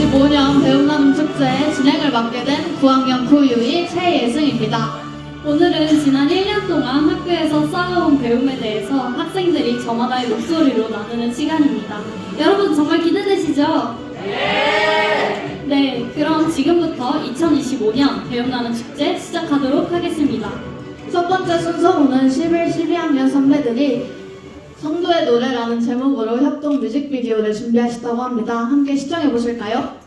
2025년 배움나눔 축제 진행을 맡게 된 9학년 9U2 최예승입니다. 오늘은 지난 1년 동안 학교에서 쌓아온 배움에 대해서 학생들이 저마다의 목소리로 나누는 시간입니다. 여러분 정말 기대되시죠? 네, 그럼 지금부터 2025년 배움나눔 축제 시작하도록 하겠습니다. 첫 번째 순서로는 11, 12학년 선배들이 성도의 노래라는 제목으로 협동 뮤직비디오를 준비하셨다고 합니다. 함께 시청해 보실까요?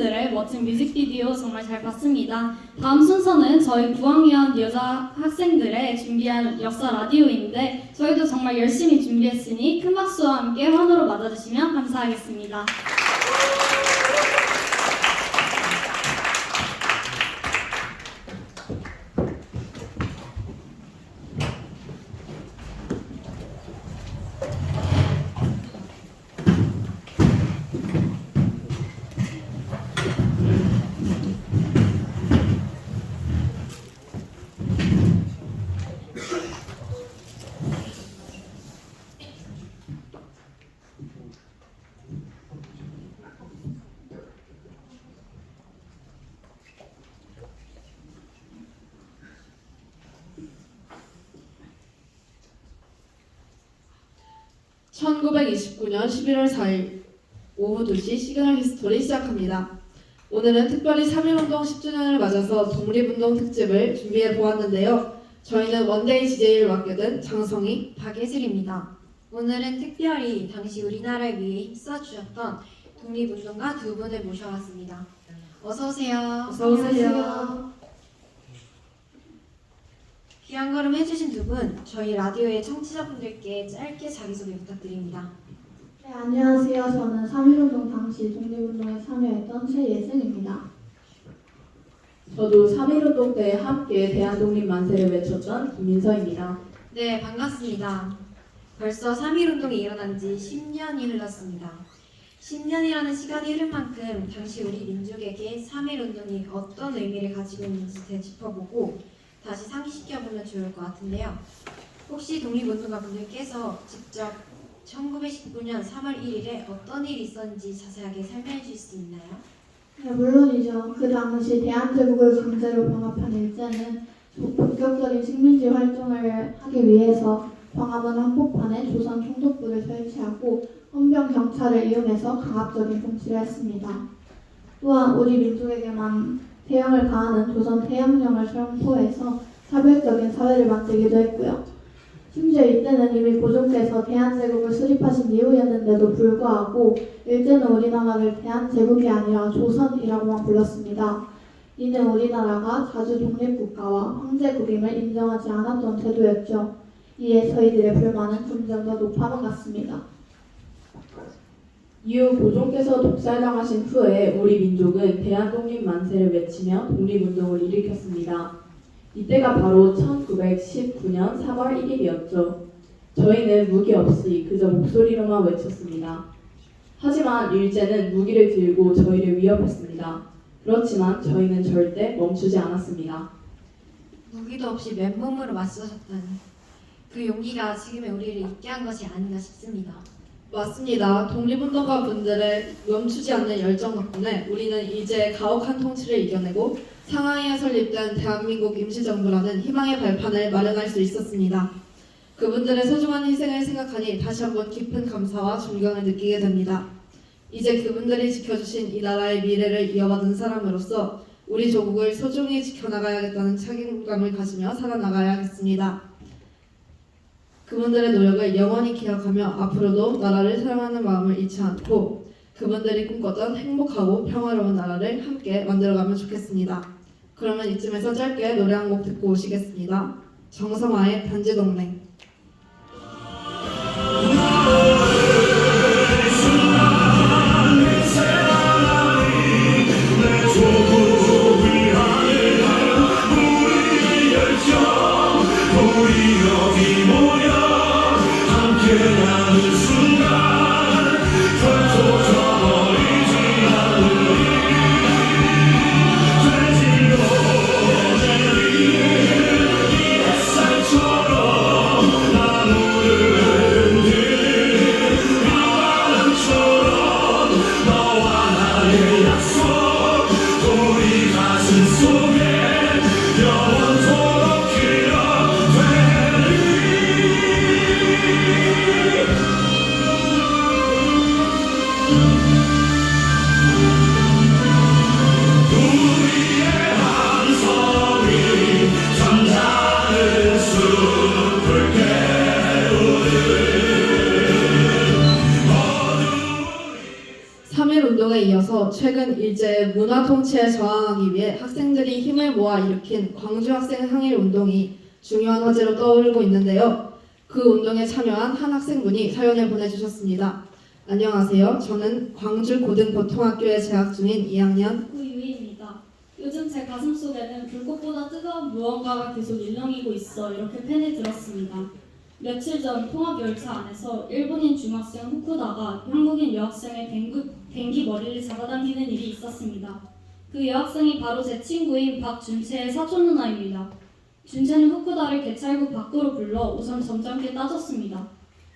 학생들의 멋진 뮤직비디오 정말 잘 봤습니다. 다음 순서는 저희 9학년 여자 학생들의 준비한 역사 라디오인데 저희도 정말 열심히 준비했으니 큰 박수와 함께 환호로 맞아주시면 감사하겠습니다. (1929년 11월 4일) 오후 2시 시그널 히스토리 시작합니다. 오늘은 특별히 3.1운동 10주년을 맞아서 독립운동 특집을 준비해 보았는데요. 저희는 원데이 DJ를 맡게 된 장성희, 박예슬입니다. 오늘은 특별히 당시 우리나라를 위해 힘써주셨던 독립운동가 두 분을 모셔왔습니다. 어서 오세요. 어서오세요. 귀한 걸음 해주신 두 분, 저희 라디오의 청취자분들께 짧게 자기소개 부탁드립니다. 네, 안녕하세요. 저는 3.1운동 당시 독립운동에 참여했던 최예승입니다. 저도 3.1운동 때 함께 대한독립 만세를 외쳤던 김민서입니다. 네, 반갑습니다. 벌써 3.1운동이 일어난 지 10년이 흘렀습니다. 10년이라는 시간이 흐른 만큼 당시 우리 민족에게 3.1운동이 어떤 의미를 가지고 있는지 되짚어보고 다시 상기시켜보면 좋을 것 같은데요. 혹시 독립운동가 분들께서 직접 1919년 3월 1일에 어떤 일이 있었는지 자세하게 설명해 주실 수 있나요? 네, 물론이죠. 그 당시 대한제국을 강제로 병합한 일제는 본격적인 식민지 활동을 하기 위해서 광화문 한복판에 조선 총독부를 설치하고 헌병 경찰을 이용해서 강압적인 통치를 했습니다. 또한 우리 민족에게만 태양을 가하는 조선 태양령을 선포해서 차별적인 사회를 만들기도 했고요. 심지어 이때는 이미 고종께서 대한제국을 수립하신 이후였는데도 불구하고 일제는 우리나라를 대한제국이 아니라 조선이라고만 불렀습니다. 이는 우리나라가 자주 독립국가와 황제국임을 인정하지 않았던 태도였죠. 이에 저희들의 불만은 점점 더 높아만 갔습니다. 이후 고종께서 독살당하신 후에 우리 민족은 대한독립 만세를 외치며 독립운동을 일으켰습니다. 이때가 바로 1919년 3월 1일이었죠. 저희는 무기 없이 그저 목소리로만 외쳤습니다. 하지만 일제는 무기를 들고 저희를 위협했습니다. 그렇지만 저희는 절대 멈추지 않았습니다. 무기도 없이 맨몸으로 맞서셨다니 그 용기가 지금의 우리를 있게 한 것이 아닌가 싶습니다. 맞습니다. 독립운동가 분들의 멈추지 않는 열정 덕분에 우리는 이제 가혹한 통치를 이겨내고 상하이에 설립된 대한민국 임시정부라는 희망의 발판을 마련할 수 있었습니다. 그분들의 소중한 희생을 생각하니 다시 한번 깊은 감사와 존경을 느끼게 됩니다. 이제 그분들이 지켜주신 이 나라의 미래를 이어받은 사람으로서 우리 조국을 소중히 지켜나가야겠다는 책임감을 가지며 살아나가야겠습니다. 그분들의 노력을 영원히 기억하며 앞으로도 나라를 사랑하는 마음을 잃지 않고 그분들이 꿈꿨던 행복하고 평화로운 나라를 함께 만들어가면 좋겠습니다. 그러면 이쯤에서 짧게 노래 한 곡 듣고 오시겠습니다. 정성화의 단지동맹. 3.1 운동에 이어서 최근 일제 문화 통치에 저항하기 위해 학생들이 힘을 모아 일으킨 광주 학생 항일 운동이 중요한 화제로 떠오르고 있는데요. 그 운동에 참여한 한 학생분이 사연을 보내주셨습니다. 안녕하세요. 저는 광주 고등보통학교에 재학 중인 2학년 구유희입니다. 요즘 제 가슴 속에는 불꽃보다 뜨거운 무언가가 계속 일렁이고 있어 이렇게 팬이 들었습니다. 며칠 전 통학 열차 안에서 일본인 중학생 후쿠다가 한국인 여학생의 댕기 머리를 잡아당기는 일이 있었습니다. 그 여학생이 바로 제 친구인 박준채의 사촌 누나입니다. 준채는 후쿠다를 개찰구 밖으로 불러 우선 점잖게 따졌습니다.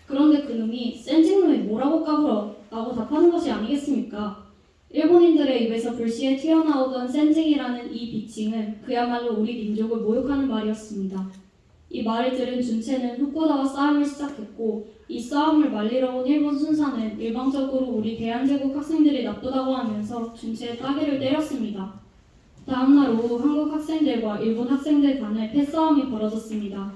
그런데 그놈이 센직놈이 뭐라고 까불어? 라고 답하는 것이 아니겠습니까? 일본인들의 입에서 불시에 튀어나오던 센직이라는 이 비칭은 그야말로 우리 민족을 모욕하는 말이었습니다. 이 말을 들은 준채는 후쿠다와 싸움을 시작했고 이 싸움을 말리러 온 일본 순사는 일방적으로 우리 대한제국 학생들이 나쁘다고 하면서 준채의 따귀를 때렸습니다. 다음날 오후 한국 학생들과 일본 학생들 간에 패싸움이 벌어졌습니다.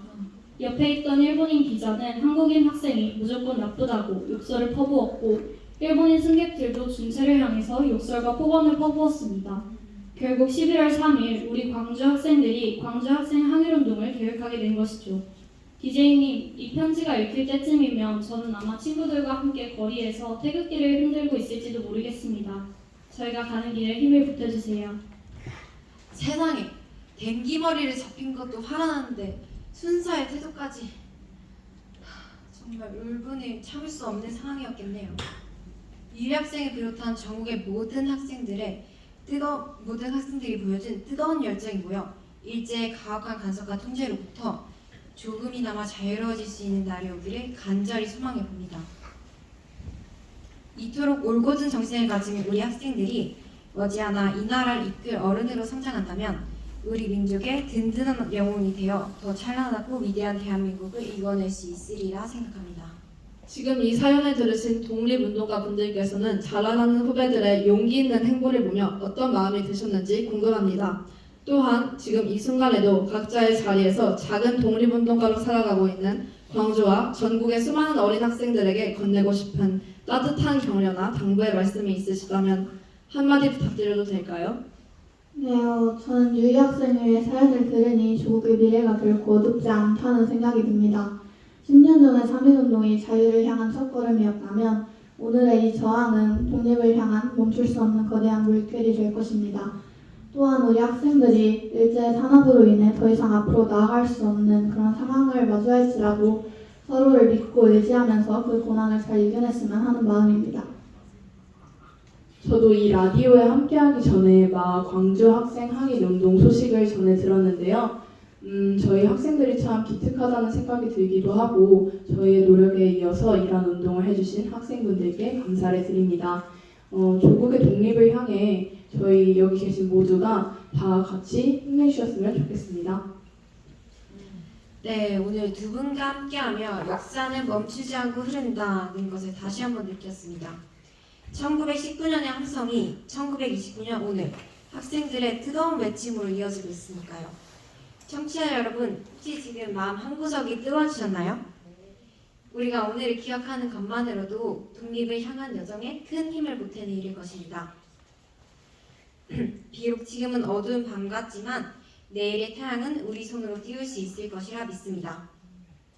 옆에 있던 일본인 기자는 한국인 학생이 무조건 나쁘다고 욕설을 퍼부었고 일본인 승객들도 준채를 향해서 욕설과 폭언을 퍼부었습니다. 결국 11월 3일 우리 광주 학생들이 광주 학생 항일운동을 계획하게 된 것이죠. DJ님, 이 편지가 읽힐 때쯤이면 저는 아마 친구들과 함께 거리에서 태극기를 흔들고 있을지도 모르겠습니다. 저희가 가는 길에 힘을 보태주세요. 세상에, 댕기머리를 잡힌 것도 화가 나는데 순사의 태도까지. 정말 울분이 참을 수 없는 상황이었겠네요. 이 학생을 비롯한 전국의 모든 학생들이 보여준 뜨거운 열정이고요. 일제의 가혹한 간섭과 통제로부터 조금이나마 자유로워질 수 있는 날이 오기를 간절히 소망해 봅니다. 이토록 올곧은 정신을 가진 우리 학생들이 머지않아 이 나라를 이끌 어른으로 성장한다면 우리 민족의 든든한 영웅이 되어 더 찬란하고 위대한 대한민국을 이뤄낼 수 있으리라 생각합니다. 지금 이 사연을 들으신 독립운동가 분들께서는 자라나는 후배들의 용기 있는 행보를 보며 어떤 마음이 드셨는지 궁금합니다. 또한 지금 이 순간에도 각자의 자리에서 작은 독립운동가로 살아가고 있는 광주와 전국의 수많은 어린 학생들에게 건네고 싶은 따뜻한 격려나 당부의 말씀이 있으시다면 한마디 부탁드려도 될까요? 네, 저는 유희 학생의 사연을 들으니 조국의 미래가 결코 어둡지 않다는 생각이 듭니다. 10년 전의 3.1운동이 자유를 향한 첫걸음이었다면 오늘의 이 저항은 독립을 향한 멈출 수 없는 거대한 물결이 될 것입니다. 또한 우리 학생들이 일제의 탄압으로 인해 더 이상 앞으로 나아갈 수 없는 그런 상황을 마주할지라도 서로를 믿고 의지하면서 그 고난을 잘 이겨냈으면 하는 마음입니다. 저도 이 라디오에 함께하기 전에 광주 학생 항일 운동 소식을 전해 들었는데요. 저희 학생들이 참 기특하다는 생각이 들기도 하고 저희의 노력에 이어서 이런 운동을 해주신 학생분들께 감사를 드립니다. 조국의 독립을 향해 저희 여기 계신 모두가 다 같이 힘내주셨으면 좋겠습니다. 네, 오늘 두 분과 함께하며 역사는 멈추지 않고 흐른다는 것을 다시 한번 느꼈습니다. 1919년의 함성이 1929년 오늘 학생들의 뜨거운 외침으로 이어지고 있으니까요. 청취자 여러분, 혹시 지금 마음 한구석이 뜨거워지셨나요? 우리가 오늘을 기억하는 것만으로도 독립을 향한 여정에 큰 힘을 보태는 일일 것입니다. 비록 지금은 어두운 밤 같지만 내일의 태양은 우리 손으로 띄울 수 있을 것이라 믿습니다.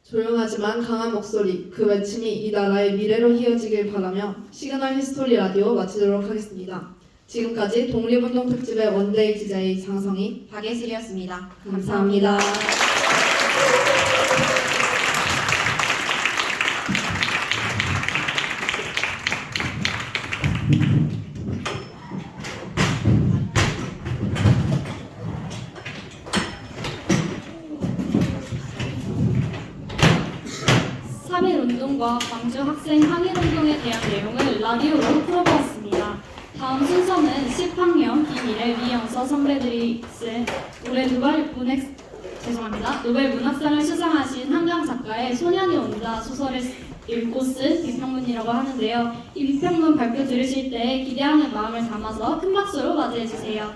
조용하지만 강한 목소리, 그 외침이 이 나라의 미래로 이어지길 바라며 시그널 히스토리 라디오 마치도록 하겠습니다. 지금까지 독립운동 특집의 원데이 DJ 장성희, 박예슬이었습니다. 감사합니다. 운동과 광주 학생 항일운동에 대한 내용을 라디오로 풀어보았습니다. 다음 순서는 10학년 김일의 미영서 선배들이 쓴 올해 노벨 문학상을 수상하신 한강 작가의 소년이 온다 소설을 읽고 쓴 비평문이라고 하는데요. 이 비평문 발표 들으실 때 기대하는 마음을 담아서 큰 박수로 맞이해 주세요.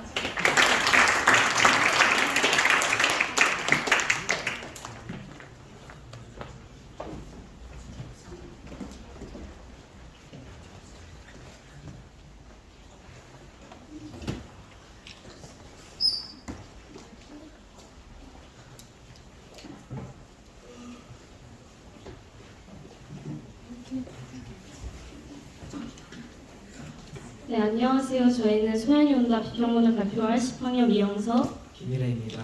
네, 안녕하세요. 저희는 소연이 온다 비평문을 발표할 10학년 이영서. 김미래입니다.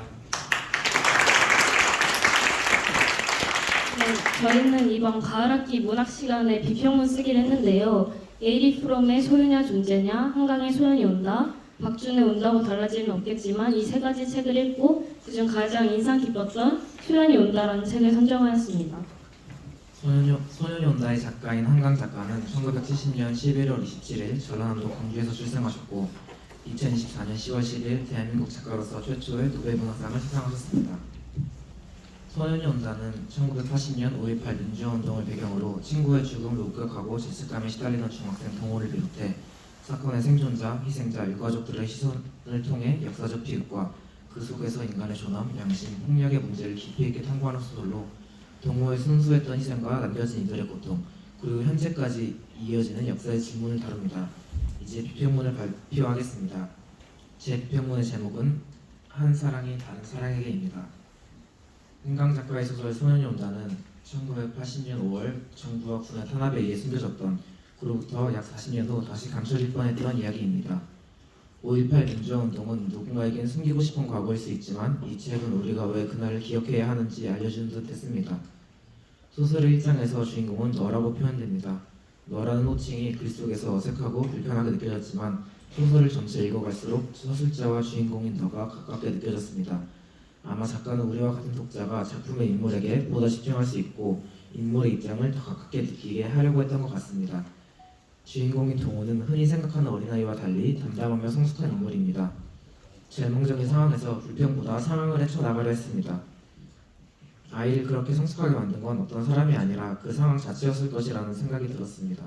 네, 저희는 이번 가을학기 문학 시간에 비평문 쓰기를 했는데요. 에이리 프롬의 소유냐 존재냐, 한강의 소연이 온다, 박준의 온다고 달라질 는 없겠지만 이 세 가지 책을 읽고 그중 가장 인상 깊었던 소연이 온다라는 책을 선정하였습니다. 소년이 온다의 작가인 한강 작가는 1970년 11월 27일 전라남도 광주에서 출생하셨고 2024년 10월 10일 대한민국 작가로서 최초의 노벨문학상을 수상하셨습니다. 소년이 온다는 1980년 5.18 민주화운동을 배경으로 친구의 죽음을 목격하고 죄책감에 시달리던 중학생 동호를 비롯해 사건의 생존자, 희생자, 유가족들의 시선을 통해 역사적 비극과 그 속에서 인간의 존엄, 양심, 폭력의 문제를 깊이 있게 탐구하는 소설로 동호의 순수했던 희생과 남겨진 이들의 고통, 그리고 현재까지 이어지는 역사의 질문을 다룹니다. 이제 비평문을 발표하겠습니다. 제 비평문의 제목은 한 사랑이 다른 사랑에게입니다. 한강 작가의 소설 소년이 온다는 1980년 5월 정부와 군의 탄압에 의해 숨겨졌던 그로부터 약 40년 후 다시 감춰질 뻔했던 이야기입니다. 5.18 민주화운동은 누군가에겐 숨기고 싶은 과거일 수 있지만 이 책은 우리가 왜 그날을 기억해야 하는지 알려주는 듯 했습니다. 소설의 1장에서 주인공은 너라고 표현됩니다. 너라는 호칭이 글 속에서 어색하고 불편하게 느껴졌지만 소설을 전체 읽어갈수록 서술자와 주인공인 너가 가깝게 느껴졌습니다. 아마 작가는 우리와 같은 독자가 작품의 인물에게 보다 집중할 수 있고 인물의 입장을 더 가깝게 느끼게 하려고 했던 것 같습니다. 주인공인 동호는 흔히 생각하는 어린아이와 달리 담담하며 성숙한 인물입니다. 절망적인 상황에서 불평보다 상황을 헤쳐나가려 했습니다. 아이를 그렇게 성숙하게 만든 건 어떤 사람이 아니라 그 상황 자체였을 것이라는 생각이 들었습니다.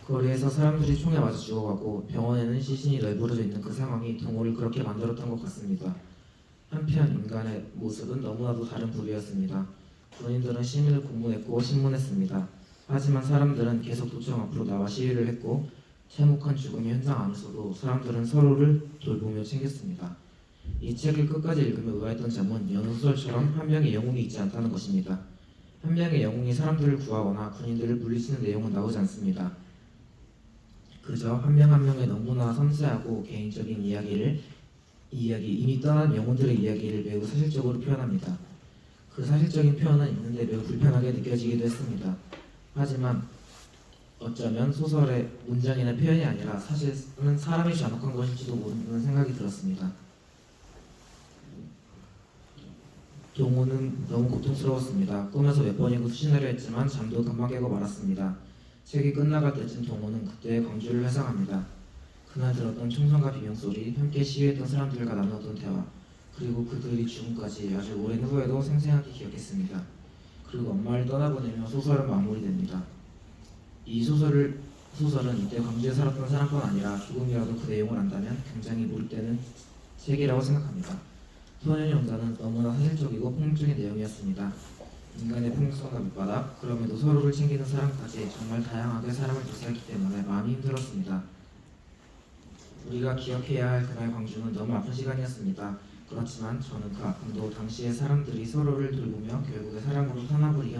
거리에서 사람들이 총에 맞아 죽어가고 병원에는 시신이 널브러져 있는 그 상황이 동호를 그렇게 만들었던 것 같습니다. 한편 인간의 모습은 너무나도 다른 부류였습니다. 군인들은 시민을 고문했고 신문했습니다. 하지만 사람들은 계속 도청 앞으로 나와 시위를 했고 참혹한 죽음의 현장 안에서도 사람들은 서로를 돌보며 챙겼습니다. 이 책을 끝까지 읽으며 의아했던 점은 여느 소설처럼 한 명의 영웅이 있지 않다는 것입니다. 한 명의 영웅이 사람들을 구하거나 군인들을 물리치는 내용은 나오지 않습니다. 그저 한 명 한 명의 너무나 섬세하고 개인적인 이미 떠난 영혼들의 이야기를 매우 사실적으로 표현합니다. 그 사실적인 표현은 읽는데 매우 불편하게 느껴지기도 했습니다. 하지만 어쩌면 소설의 문장이나 표현이 아니라 사실은 사람이 잔혹한 것일지도 모르는 생각이 들었습니다. 동호는 너무 고통스러웠습니다. 꿈에서 몇 번이고 수신하려 했지만 잠도 금방 깨고 말았습니다. 책이 끝나갈 때쯤 동호는 그때의 광주를 회상합니다. 그날 들었던 총성과 비명소리, 함께 시위했던 사람들과 나누었던 대화, 그리고 그들이 죽음까지 아주 오랜 후에도 생생하게 기억했습니다. 그리고 엄마를 떠나보내며 소설은 마무리됩니다. 이 소설은 이때 광주에 살았던 사람뿐 아니라 조금이라도 그 내용을 안다면 굉장히 몰입되는 책이라고 생각합니다. 소년이 온다는 너무나 사실적이고 폭력적인 내용이었습니다. 인간의 폭력성과 밑바닥, 그럼에도 서로를 챙기는 사람까지 정말 다양하게 사람을 묘사했기 때문에 마음이 힘들었습니다. 우리가 기억해야 할 그날 광주는 너무 아픈 시간이었습니다. 그렇지만 저는 그 아픔도 당시의 사람들이 서로를 돌보며 결국에 사랑으로 탄압을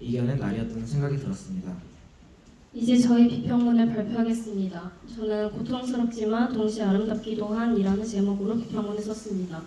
이겨낸 날이었다는 생각이 들었습니다. 이제 저희 비평문을 발표하겠습니다. 저는 고통스럽지만 동시에 아름답기도 한이라는 제목으로 비평문을 썼습니다.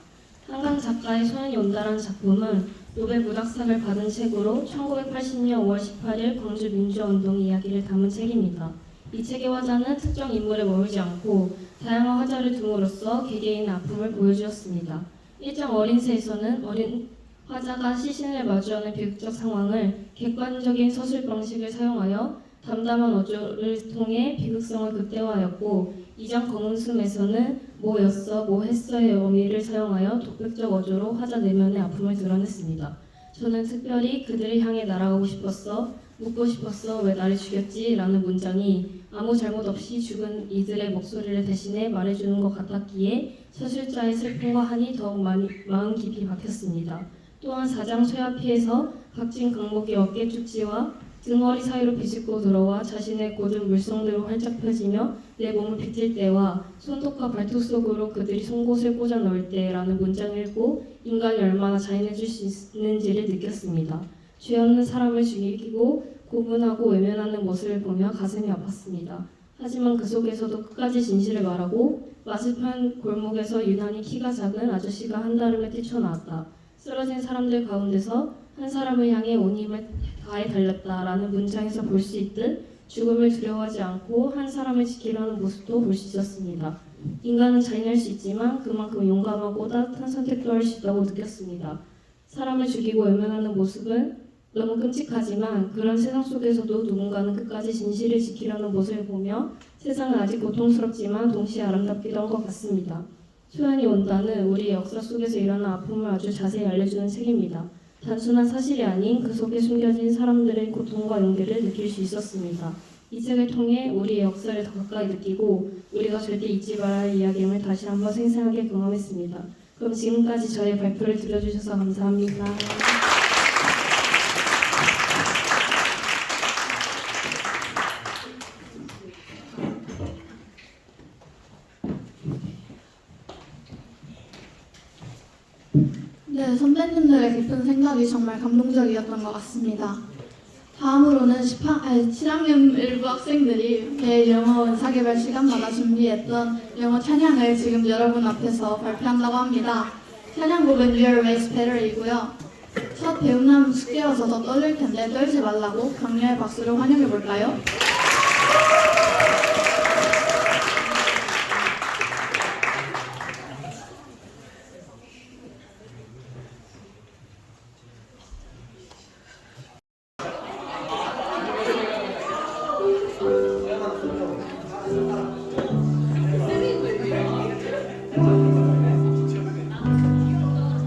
한강 작가의 소년이 온다라는 작품은 노벨 문학상을 받은 책으로 1980년 5월 18일 광주 민주화운동 이야기를 담은 책입니다. 이 책의 화자는 특정 인물에 머물지 않고 다양한 화자를 둠으로써 개개인의 아픔을 보여주었습니다. 일장 어린새에서는 어린 화자가 시신을 마주하는 비극적 상황을 객관적인 서술 방식을 사용하여 담담한 어조를 통해 비극성을 극대화하였고, 이장 검은숨에서는 뭐였어, 뭐 했어의 의미를 사용하여 독백적 어조로 화자 내면의 아픔을 드러냈습니다. 저는 특별히 그들을 향해 날아가고 싶었어, 묻고 싶었어, 왜 나를 죽였지? 라는 문장이 아무 잘못 없이 죽은 이들의 목소리를 대신해 말해주는 것 같았기에 서술자의 슬픔과 한이 더욱 마음 깊이 박혔습니다. 또한 4장 쇠하피에서 각진 강목의 어깨 축지와 등허리 사이로 비집고 들어와 자신의 곧은 물성대로 활짝 펴지며 내 몸을 비틀 때와 손톱과 발톱 속으로 그들이 송곳을 꽂아 넣을 때라는 문장을 읽고 인간이 얼마나 잔인해질 수 있는지를 느꼈습니다. 죄 없는 사람을 죽이고 고문하고 외면하는 모습을 보며 가슴이 아팠습니다. 하지만 그 속에서도 끝까지 진실을 말하고 마주판 골목에서 유난히 키가 작은 아저씨가 한달음에 뛰쳐나왔다. 쓰러진 사람들 가운데서 한 사람을 향해 온 힘을 다해 달렸다라는 문장에서 볼 수 있듯 죽음을 두려워하지 않고 한 사람을 지키려는 모습도 볼 수 있었습니다. 인간은 잔인할 수 있지만 그만큼 용감하고 따뜻한 선택도 할 수 있다고 느꼈습니다. 사람을 죽이고 외면하는 모습은 너무 끔찍하지만 그런 세상 속에서도 누군가는 끝까지 진실을 지키려는 모습을 보며 세상은 아직 고통스럽지만 동시에 아름답기도 한 것 같습니다. 소연이 온다는 우리의 역사 속에서 일어난 아픔을 아주 자세히 알려주는 책입니다. 단순한 사실이 아닌 그 속에 숨겨진 사람들의 고통과 용기를 느낄 수 있었습니다. 이 책을 통해 우리의 역사를 더 가까이 느끼고 우리가 절대 잊지 말아야 할 이야기임을 다시 한번 생생하게 경험했습니다. 그럼 지금까지 저의 발표를 들어주셔서 감사합니다. 네, 선배님들의 깊은 생각이 정말 감동적이었던 것 같습니다. 다음으로는 7학년 일부 학생들이 매일 영어 원사개발 시간마다 준비했던 영어 찬양을 지금 여러분 앞에서 발표한다고 합니다. 찬양곡은 Your Ways Better이고요. 첫 배움나무 숙제여서 더 떨릴 텐데 떨지 말라고 격려의 박수로 환영해 볼까요?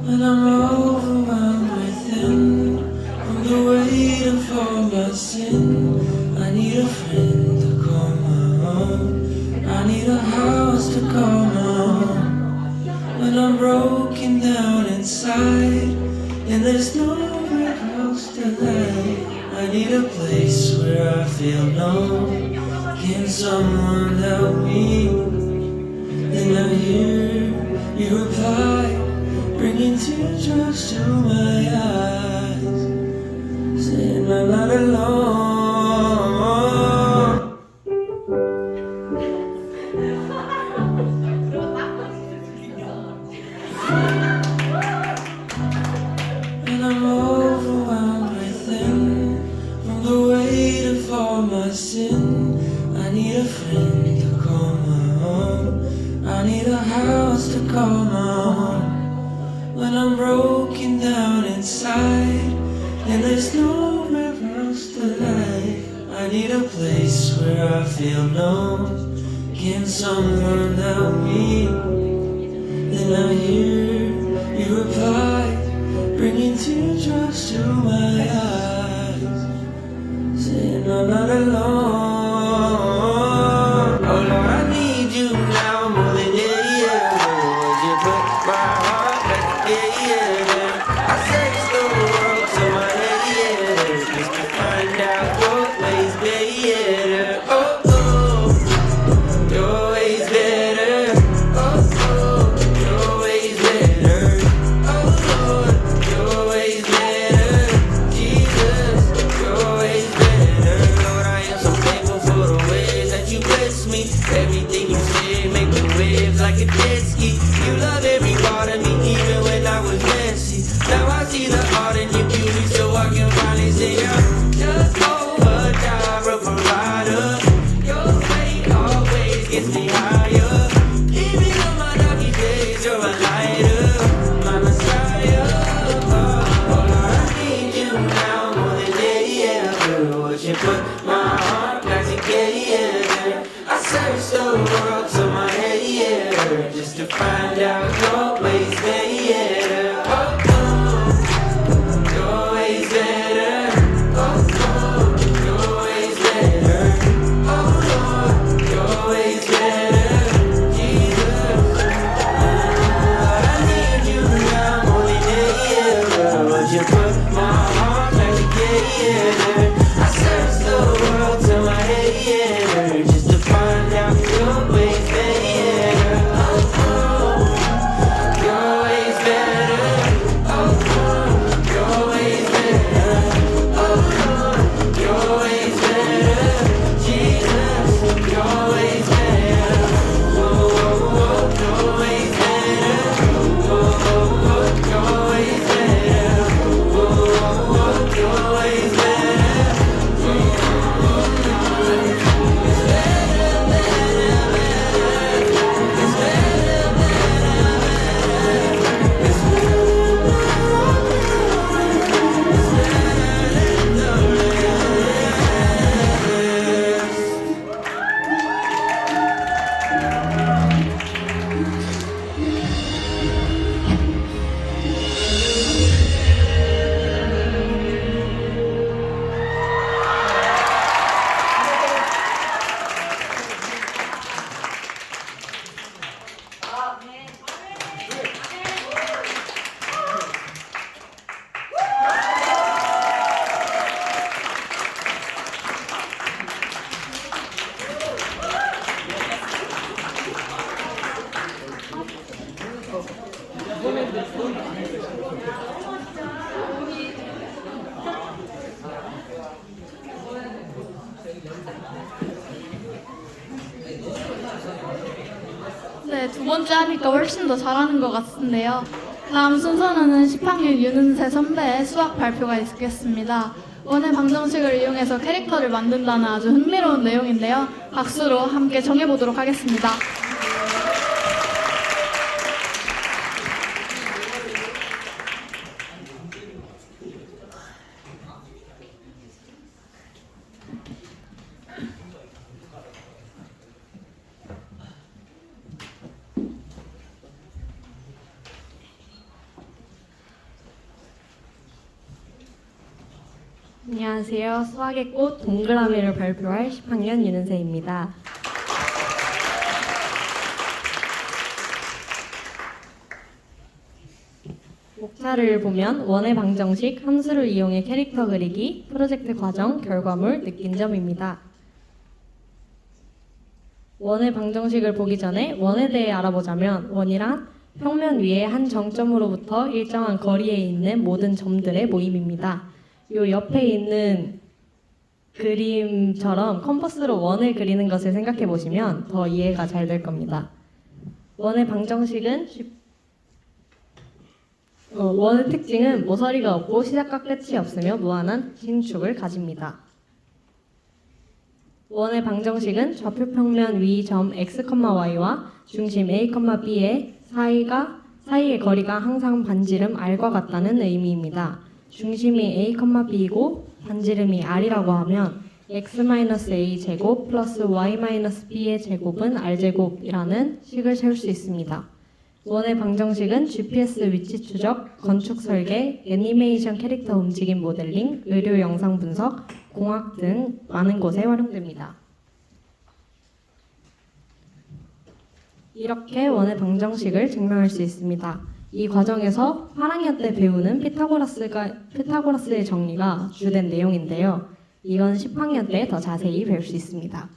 When I'm overwhelmed within, from the weight of all my sin, I need a friend to call my own. I need a house to call my own. When I'm broken down inside, and there's nowhere else to hide, I need a place where I feel known. Can someone help me? Then I hear you reply, bringing teardrops to my eyes, saying I'm not alone. And I'm overwhelmed within, from the weight of all my sin. I need a friend to call my own. I need a house to call my own. When I'm broken down inside, and there's nowhere else to hide, I need a place where I feel known. Can someone help me? Then I hear you reply, bringing teardrops to my eyes, saying I'm not alone. Oh Lord, I need you now more than ever. Would you put my heart back together? I search the world to my head, just to find out your ways better. Oh oh, your ways better. Oh oh, your ways better. Oh Lord, your ways better. Jesus, your ways better. Lord, I am so thankful for the ways that you bless me. Everything you say make me waves like a jet ski. You love every part of me, even when I was messy. Now I see the art in your beauty, so I can finally say I'm just over Jireh, provider. Your faith always gets me higher. Even on my darkest days, you're a lighter, my Messiah. Oh Lord, I need you now more than ever. Would you put my heart back together? I search the world to my head, just to find out your ways better. Oh oh, your ways better. Oh oh, your ways better. Oh Lord, your ways better. Jesus, Lord, I need you now more than ever. Would you put my heart back together? I search the world to my head, just to find out your ways better. Oh oh, 네, 두 번째 하니까 훨씬 더 잘하는 것 같은데요. 다음 순서는 10학년 윤은세 선배의 수학 발표가 있겠습니다. 원의 방정식을 이용해서 캐릭터를 만든다는 아주 흥미로운 내용인데요. 박수로 함께 정해보도록 하겠습니다. 안녕하세요. 수학의 꽃 동그라미를 발표할 10학년 윤은세입니다. 목차를 보면 원의 방정식, 함수를 이용해 캐릭터 그리기, 프로젝트 과정, 결과물, 느낀 점입니다. 원의 방정식을 보기 전에 원에 대해 알아보자면 원이란 평면 위에 한 정점으로부터 일정한 거리에 있는 모든 점들의 모임입니다. 요 옆에 있는 그림처럼 컴퍼스로 원을 그리는 것을 생각해 보시면 더 이해가 잘 될 겁니다. 원의 방정식은 원의 특징은 모서리가 없고 시작과 끝이 없으며 무한한 진축을 가집니다. 원의 방정식은 좌표 평면 위 점 x, y와 중심 a, b의 사이의 거리가 항상 반지름 r과 같다는 의미입니다. 중심이 a, b이고 반지름이 r이라고 하면 x-a 제곱 플러스 y-b의 제곱은 r제곱이라는 식을 세울 수 있습니다. 원의 방정식은 GPS 위치 추적, 건축 설계, 애니메이션 캐릭터 움직임 모델링, 의료 영상 분석, 공학 등 많은 곳에 활용됩니다. 이렇게 원의 방정식을 증명할 수 있습니다. 이 과정에서 8학년 때 배우는 피타고라스의 정리가 주된 내용인데요. 이건 10학년 때 더 자세히 배울 수 있습니다.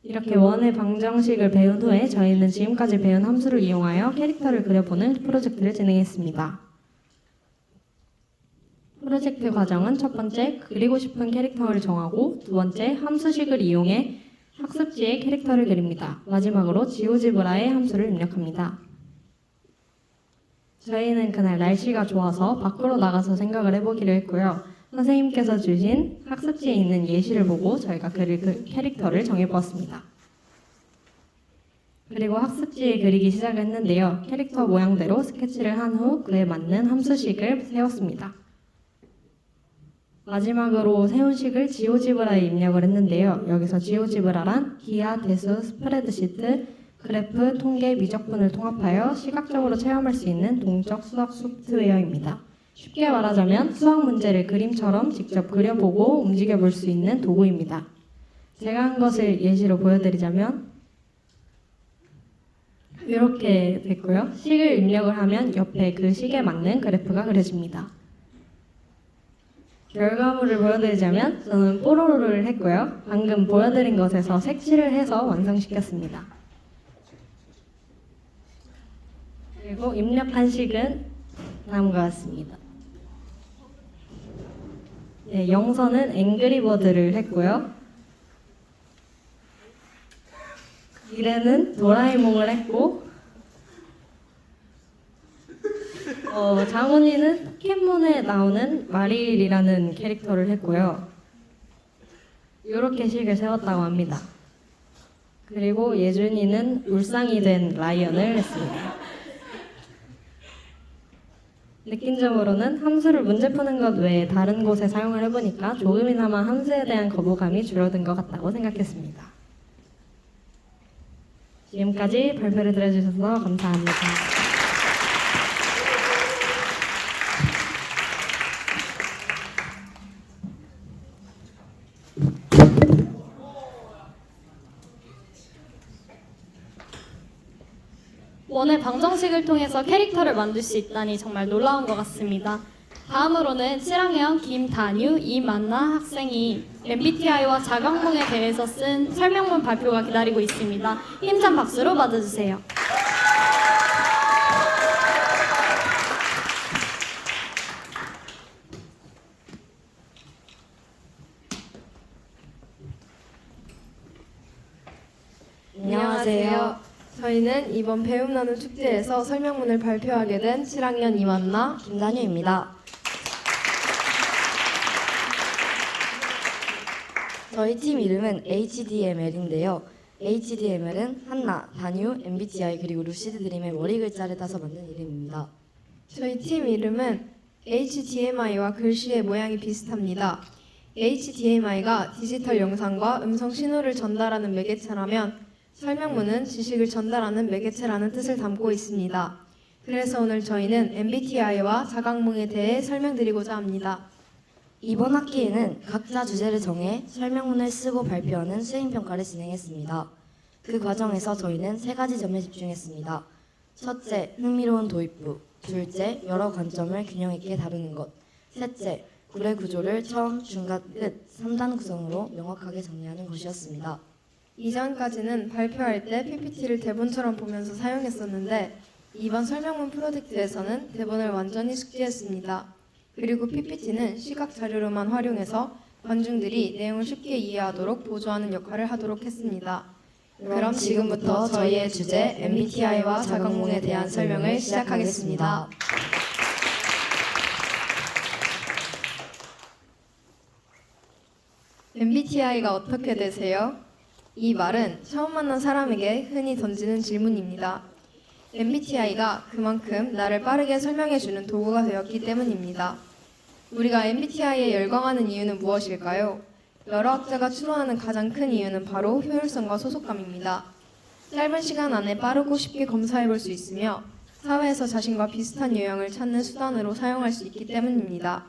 이렇게 원의 방정식을 배운 후에 저희는 지금까지 배운 함수를 이용하여 캐릭터를 그려보는 프로젝트를 진행했습니다. 프로젝트 과정은 첫 번째, 그리고 싶은 캐릭터를 정하고 두 번째, 함수식을 이용해 학습지에 캐릭터를 그립니다. 마지막으로 지오지브라의 함수를 입력합니다. 저희는 그날 날씨가 좋아서 밖으로 나가서 생각을 해보기로 했고요. 선생님께서 주신 학습지에 있는 예시를 보고 저희가 그릴 캐릭터를 정해보았습니다. 그리고 학습지에 그리기 시작을 했는데요. 캐릭터 모양대로 스케치를 한 후 그에 맞는 함수식을 세웠습니다. 마지막으로 세운 식을 지오지브라에 입력을 했는데요. 여기서 지오지브라란 기하, 대수, 스프레드시트, 그래프, 통계, 미적분을 통합하여 시각적으로 체험할 수 있는 동적 수학 소프트웨어입니다. 쉽게 말하자면 수학 문제를 그림처럼 직접 그려보고 움직여 볼 수 있는 도구입니다. 제가 한 것을 예시로 보여드리자면 이렇게 됐고요. 식을 입력을 하면 옆에 그 식에 맞는 그래프가 그려집니다. 결과물을 보여드리자면 저는 뽀로로를 했고요. 방금 보여드린 것에서 색칠을 해서 완성시켰습니다. 그리고 입력한 식은 다음과 같습니다. 네, 영서는 앵그리버드를 했고요. 미래는 도라에몽을 했고 장훈이는 포켓몬에 나오는 마릴이라는 캐릭터를 했고요. 이렇게 식을 세웠다고 합니다. 그리고 예준이는 울상이 된 라이언을 했습니다. 느낀 점으로는 함수를 문제 푸는 것 외에 다른 곳에 사용을 해보니까 조금이나마 함수에 대한 거부감이 줄어든 것 같다고 생각했습니다. 지금까지 발표를 들어주셔서 감사합니다. 원의 방정식을 통해서 캐릭터를 만들 수 있다니 정말 놀라운 것 같습니다. 다음으로는 7학년 김다뉴, 이만나 학생이 MBTI와 자각몽에 대해서 쓴 설명문 발표가 기다리고 있습니다. 힘찬 박수로 맞아주세요. 안녕하세요. 안녕하세요. 저희는 이번 배움 나눔 축제에서 설명문을 발표하게 된 7학년 이만나, 김단유입니다. 저희 팀 이름은 HDML인데요. HDML은 한나, 단유, MBTI 그리고 루시드 드림의 머리 글자를 따서 만든 이름입니다. 저희 팀 이름은 HDMI와 글씨의 모양이 비슷합니다. HDMI가 디지털 영상과 음성 신호를 전달하는 매개체라면 설명문은 지식을 전달하는 매개체라는 뜻을 담고 있습니다. 그래서 오늘 저희는 MBTI와 자각몽에 대해 설명드리고자 합니다. 이번 학기에는 각자 주제를 정해 설명문을 쓰고 발표하는 수행평가를 진행했습니다. 그 과정에서 저희는 3가지 점에 집중했습니다. 첫째, 흥미로운 도입부. 둘째, 여러 관점을 균형 있게 다루는 것. 셋째, 글의 구조를 처음, 중간, 끝 3단 구성으로 명확하게 정리하는 것이었습니다. 이전까지는 발표할 때 PPT를 대본처럼 보면서 사용했었는데 이번 설명문 프로젝트에서는 대본을 완전히 숙지했습니다. 그리고 PPT는 시각 자료로만 활용해서 관중들이 내용을 쉽게 이해하도록 보조하는 역할을 하도록 했습니다. 그럼 지금부터 저희의 주제 MBTI와 자각몽에 대한 설명을 시작하겠습니다. MBTI가 어떻게 되세요? 이 말은 처음 만난 사람에게 흔히 던지는 질문입니다. MBTI가 그만큼 나를 빠르게 설명해주는 도구가 되었기 때문입니다. 우리가 MBTI에 열광하는 이유는 무엇일까요? 여러 학자가 추론하는 가장 큰 이유는 바로 효율성과 소속감입니다. 짧은 시간 안에 빠르고 쉽게 검사해볼 수 있으며 사회에서 자신과 비슷한 유형을 찾는 수단으로 사용할 수 있기 때문입니다.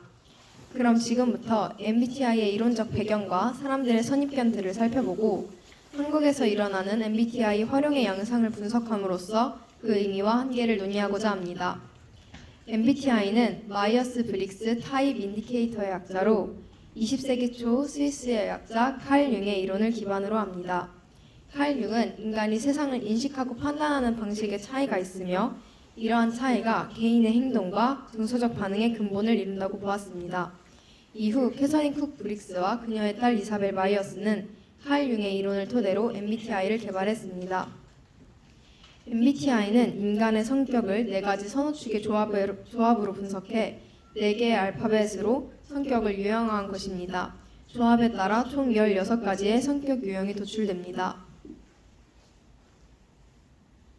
그럼 지금부터 MBTI의 이론적 배경과 사람들의 선입견들을 살펴보고 한국에서 일어나는 MBTI 활용의 양상을 분석함으로써 그 의미와 한계를 논의하고자 합니다. MBTI는 마이어스 브릭스 타입 인디케이터의 약자로 20세기 초 스위스의 약자 칼 융의 이론을 기반으로 합니다. 칼 융은 인간이 세상을 인식하고 판단하는 방식에 차이가 있으며 이러한 차이가 개인의 행동과 정서적 반응의 근본을 이룬다고 보았습니다. 이후 캐서린 쿡 브릭스와 그녀의 딸 이사벨 마이어스는 칼 융의 이론을 토대로 MBTI를 개발했습니다. MBTI는 인간의 성격을 4가지 선호축의 조합으로 분석해 4개의 알파벳으로 성격을 유형화한 것입니다. 조합에 따라 총 16가지의 성격 유형이 도출됩니다.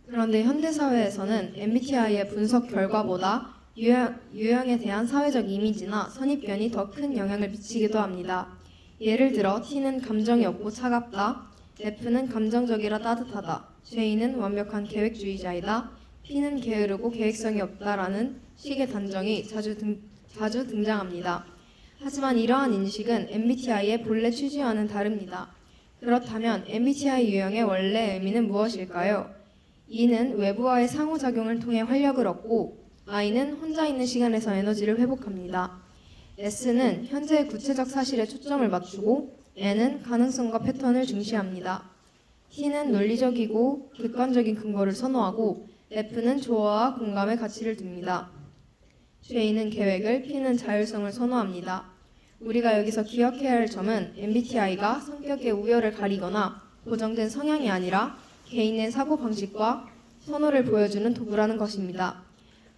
그런데 현대사회에서는 MBTI의 분석 결과보다 유형에 대한 사회적 이미지나 선입견이 더 큰 영향을 미치기도 합니다. 예를 들어 T는 감정이 없고 차갑다, F는 감정적이라 따뜻하다, J는 완벽한 계획주의자이다, P는 게으르고 계획성이 없다라는 식의 단정이 자주 등장합니다. 하지만 이러한 인식은 MBTI의 본래 취지와는 다릅니다. 그렇다면 MBTI 유형의 원래 의미는 무엇일까요? E는 외부와의 상호작용을 통해 활력을 얻고 I는 혼자 있는 시간에서 에너지를 회복합니다. S는 현재의 구체적 사실에 초점을 맞추고 N은 가능성과 패턴을 중시합니다. T는 논리적이고 객관적인 근거를 선호하고 F는 조화와 공감의 가치를 둡니다. J는 계획을, P는 자율성을 선호합니다. 우리가 여기서 기억해야 할 점은 MBTI가 성격의 우열을 가리거나 고정된 성향이 아니라 개인의 사고방식과 선호를 보여주는 도구라는 것입니다.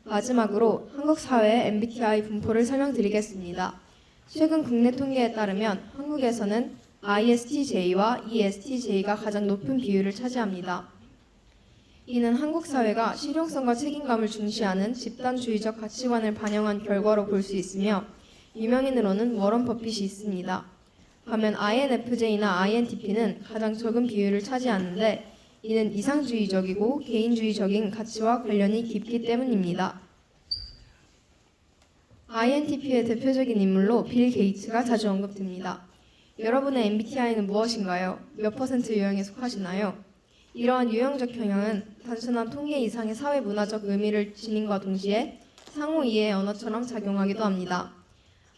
마지막으로 한국 사회의 MBTI 분포를 설명드리겠습니다. 최근 국내 통계에 따르면 한국에서는 ISTJ와 ESTJ가 가장 높은 비율을 차지합니다. 이는 한국 사회가 실용성과 책임감을 중시하는 집단주의적 가치관을 반영한 결과로 볼 수 있으며 유명인으로는 워런 버핏이 있습니다. 반면 INFJ나 INTP는 가장 적은 비율을 차지하는데 이는 이상주의적이고 개인주의적인 가치와 관련이 깊기 때문입니다. INTP의 대표적인 인물로 빌 게이츠가 자주 언급됩니다. 여러분의 MBTI는 무엇인가요? 몇 % 유형에 속하시나요? 이러한 유형적 경향은 단순한 통계 이상의 사회문화적 의미를 지님과 동시에 상호 이해의 언어처럼 작용하기도 합니다.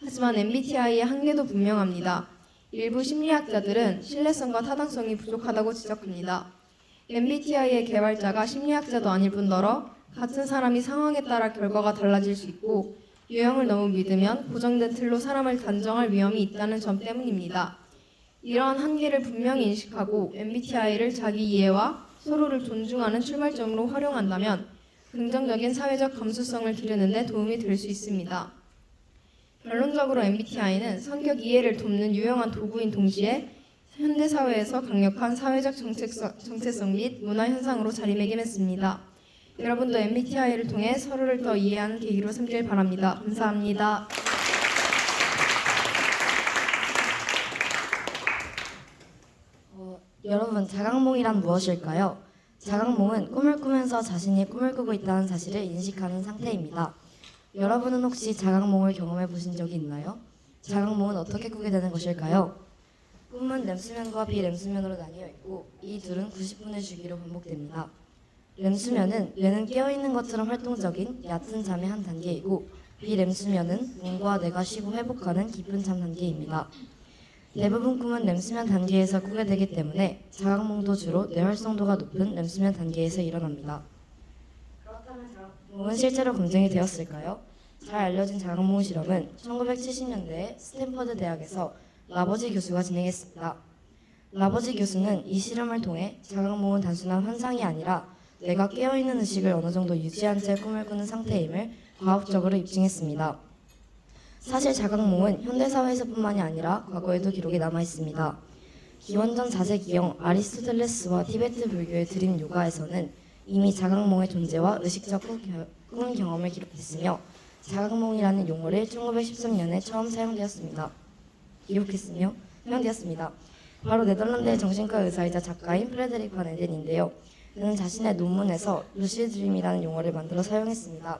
하지만 MBTI의 한계도 분명합니다. 일부 심리학자들은 신뢰성과 타당성이 부족하다고 지적합니다. MBTI의 개발자가 심리학자도 아닐 뿐더러 같은 사람이 상황에 따라 결과가 달라질 수 있고 유형을 너무 믿으면 고정된 틀로 사람을 단정할 위험이 있다는 점 때문입니다. 이러한 한계를 분명히 인식하고 MBTI를 자기 이해와 서로를 존중하는 출발점으로 활용한다면 긍정적인 사회적 감수성을 기르는 데 도움이 될 수 있습니다. 결론적으로 MBTI는 성격 이해를 돕는 유용한 도구인 동시에 현대사회에서 강력한 사회적 정체성 및 문화 현상으로 자리매김했습니다. 여러분도 MBTI를 통해 서로를 더 이해하는 계기로 삼길 바랍니다. 감사합니다. 여러분, 자각몽이란 무엇일까요? 자각몽은 꿈을 꾸면서 자신이 꿈을 꾸고 있다는 사실을 인식하는 상태입니다. 여러분은 혹시 자각몽을 경험해 보신 적이 있나요? 자각몽은 어떻게 꾸게 되는 것일까요? 꿈은 렘수면과 비렘수면으로 나뉘어 있고 이 둘은 90분의 주기로 반복됩니다. 렘수면은 뇌는 깨어있는 것처럼 활동적인 얕은 잠의 한 단계이고 비렘수면은 몸과 뇌가 쉬고 회복하는 깊은 잠 단계입니다. 대부분 꿈은 렘수면 단계에서 꾸게 되기 때문에 자각몽도 주로 뇌 활성도가 높은 렘수면 단계에서 일어납니다. 그렇다면 자각몽은 실제로 검증이 되었을까요? 잘 알려진 자각몽 실험은 1970년대에 스탠퍼드 대학에서 라버지 교수가 진행했습니다. 라버지 교수는 이 실험을 통해 자각몽은 단순한 환상이 아니라 내가 깨어있는 의식을 어느 정도 유지한 채 꿈을 꾸는 상태임을 과학적으로 입증했습니다. 사실 자각몽은 현대사회에서뿐만이 아니라 과거에도 기록이 남아있습니다. 기원전 자세기형 아리스토텔레스와 티베트 불교의 드림 요가에서는 이미 자각몽의 존재와 의식적 꿈 경험을 기록했으며 자각몽이라는 용어를 1913년에 처음 사용되었습니다. 바로 네덜란드의 정신과 의사이자 작가인 프레데릭 반 에덴인데요. 그는 자신의 논문에서 루시드 드림이라는 용어를 만들어 사용했습니다.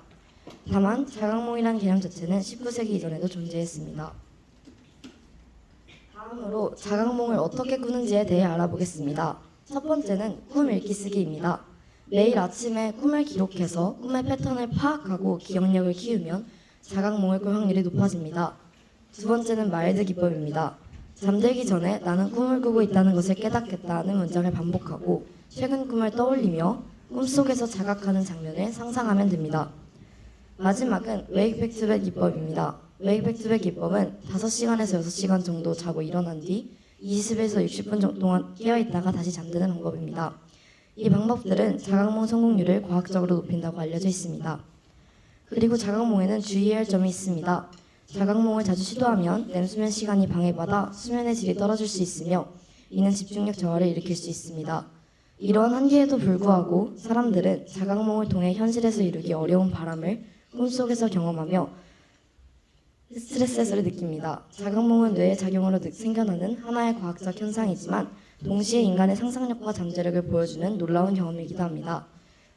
다만 자각몽이라는 개념 자체는 19세기 이전에도 존재했습니다. 다음으로 자각몽을 어떻게 꾸는지에 대해 알아보겠습니다. 첫 번째는 꿈 읽기 쓰기입니다. 매일 아침에 꿈을 기록해서 꿈의 패턴을 파악하고 기억력을 키우면 자각몽을 꿀 확률이 높아집니다. 두 번째는 마일드 기법입니다. 잠들기 전에 나는 꿈을 꾸고 있다는 것을 깨닫겠다는 문장을 반복하고 최근 꿈을 떠올리며 꿈속에서 자각하는 장면을 상상하면 됩니다. 마지막은 웨이크백투백 기법입니다. 웨이크백투백 기법은 5시간에서 6시간 정도 자고 일어난 뒤 20에서 60분 정도 동안 깨어있다가 다시 잠드는 방법입니다. 이 방법들은 자각몽 성공률을 과학적으로 높인다고 알려져 있습니다. 그리고 자각몽에는 주의해야 할 점이 있습니다. 자각몽을 자주 시도하면 렘수면 시간이 방해받아 수면의 질이 떨어질 수 있으며 이는 집중력 저하를 일으킬 수 있습니다. 이러한 한계에도 불구하고 사람들은 자각몽을 통해 현실에서 이루기 어려운 바람을 꿈속에서 경험하며 스트레스 해소를 느낍니다. 자각몽은 뇌의 작용으로 생겨나는 하나의 과학적 현상이지만 동시에 인간의 상상력과 잠재력을 보여주는 놀라운 경험이기도 합니다.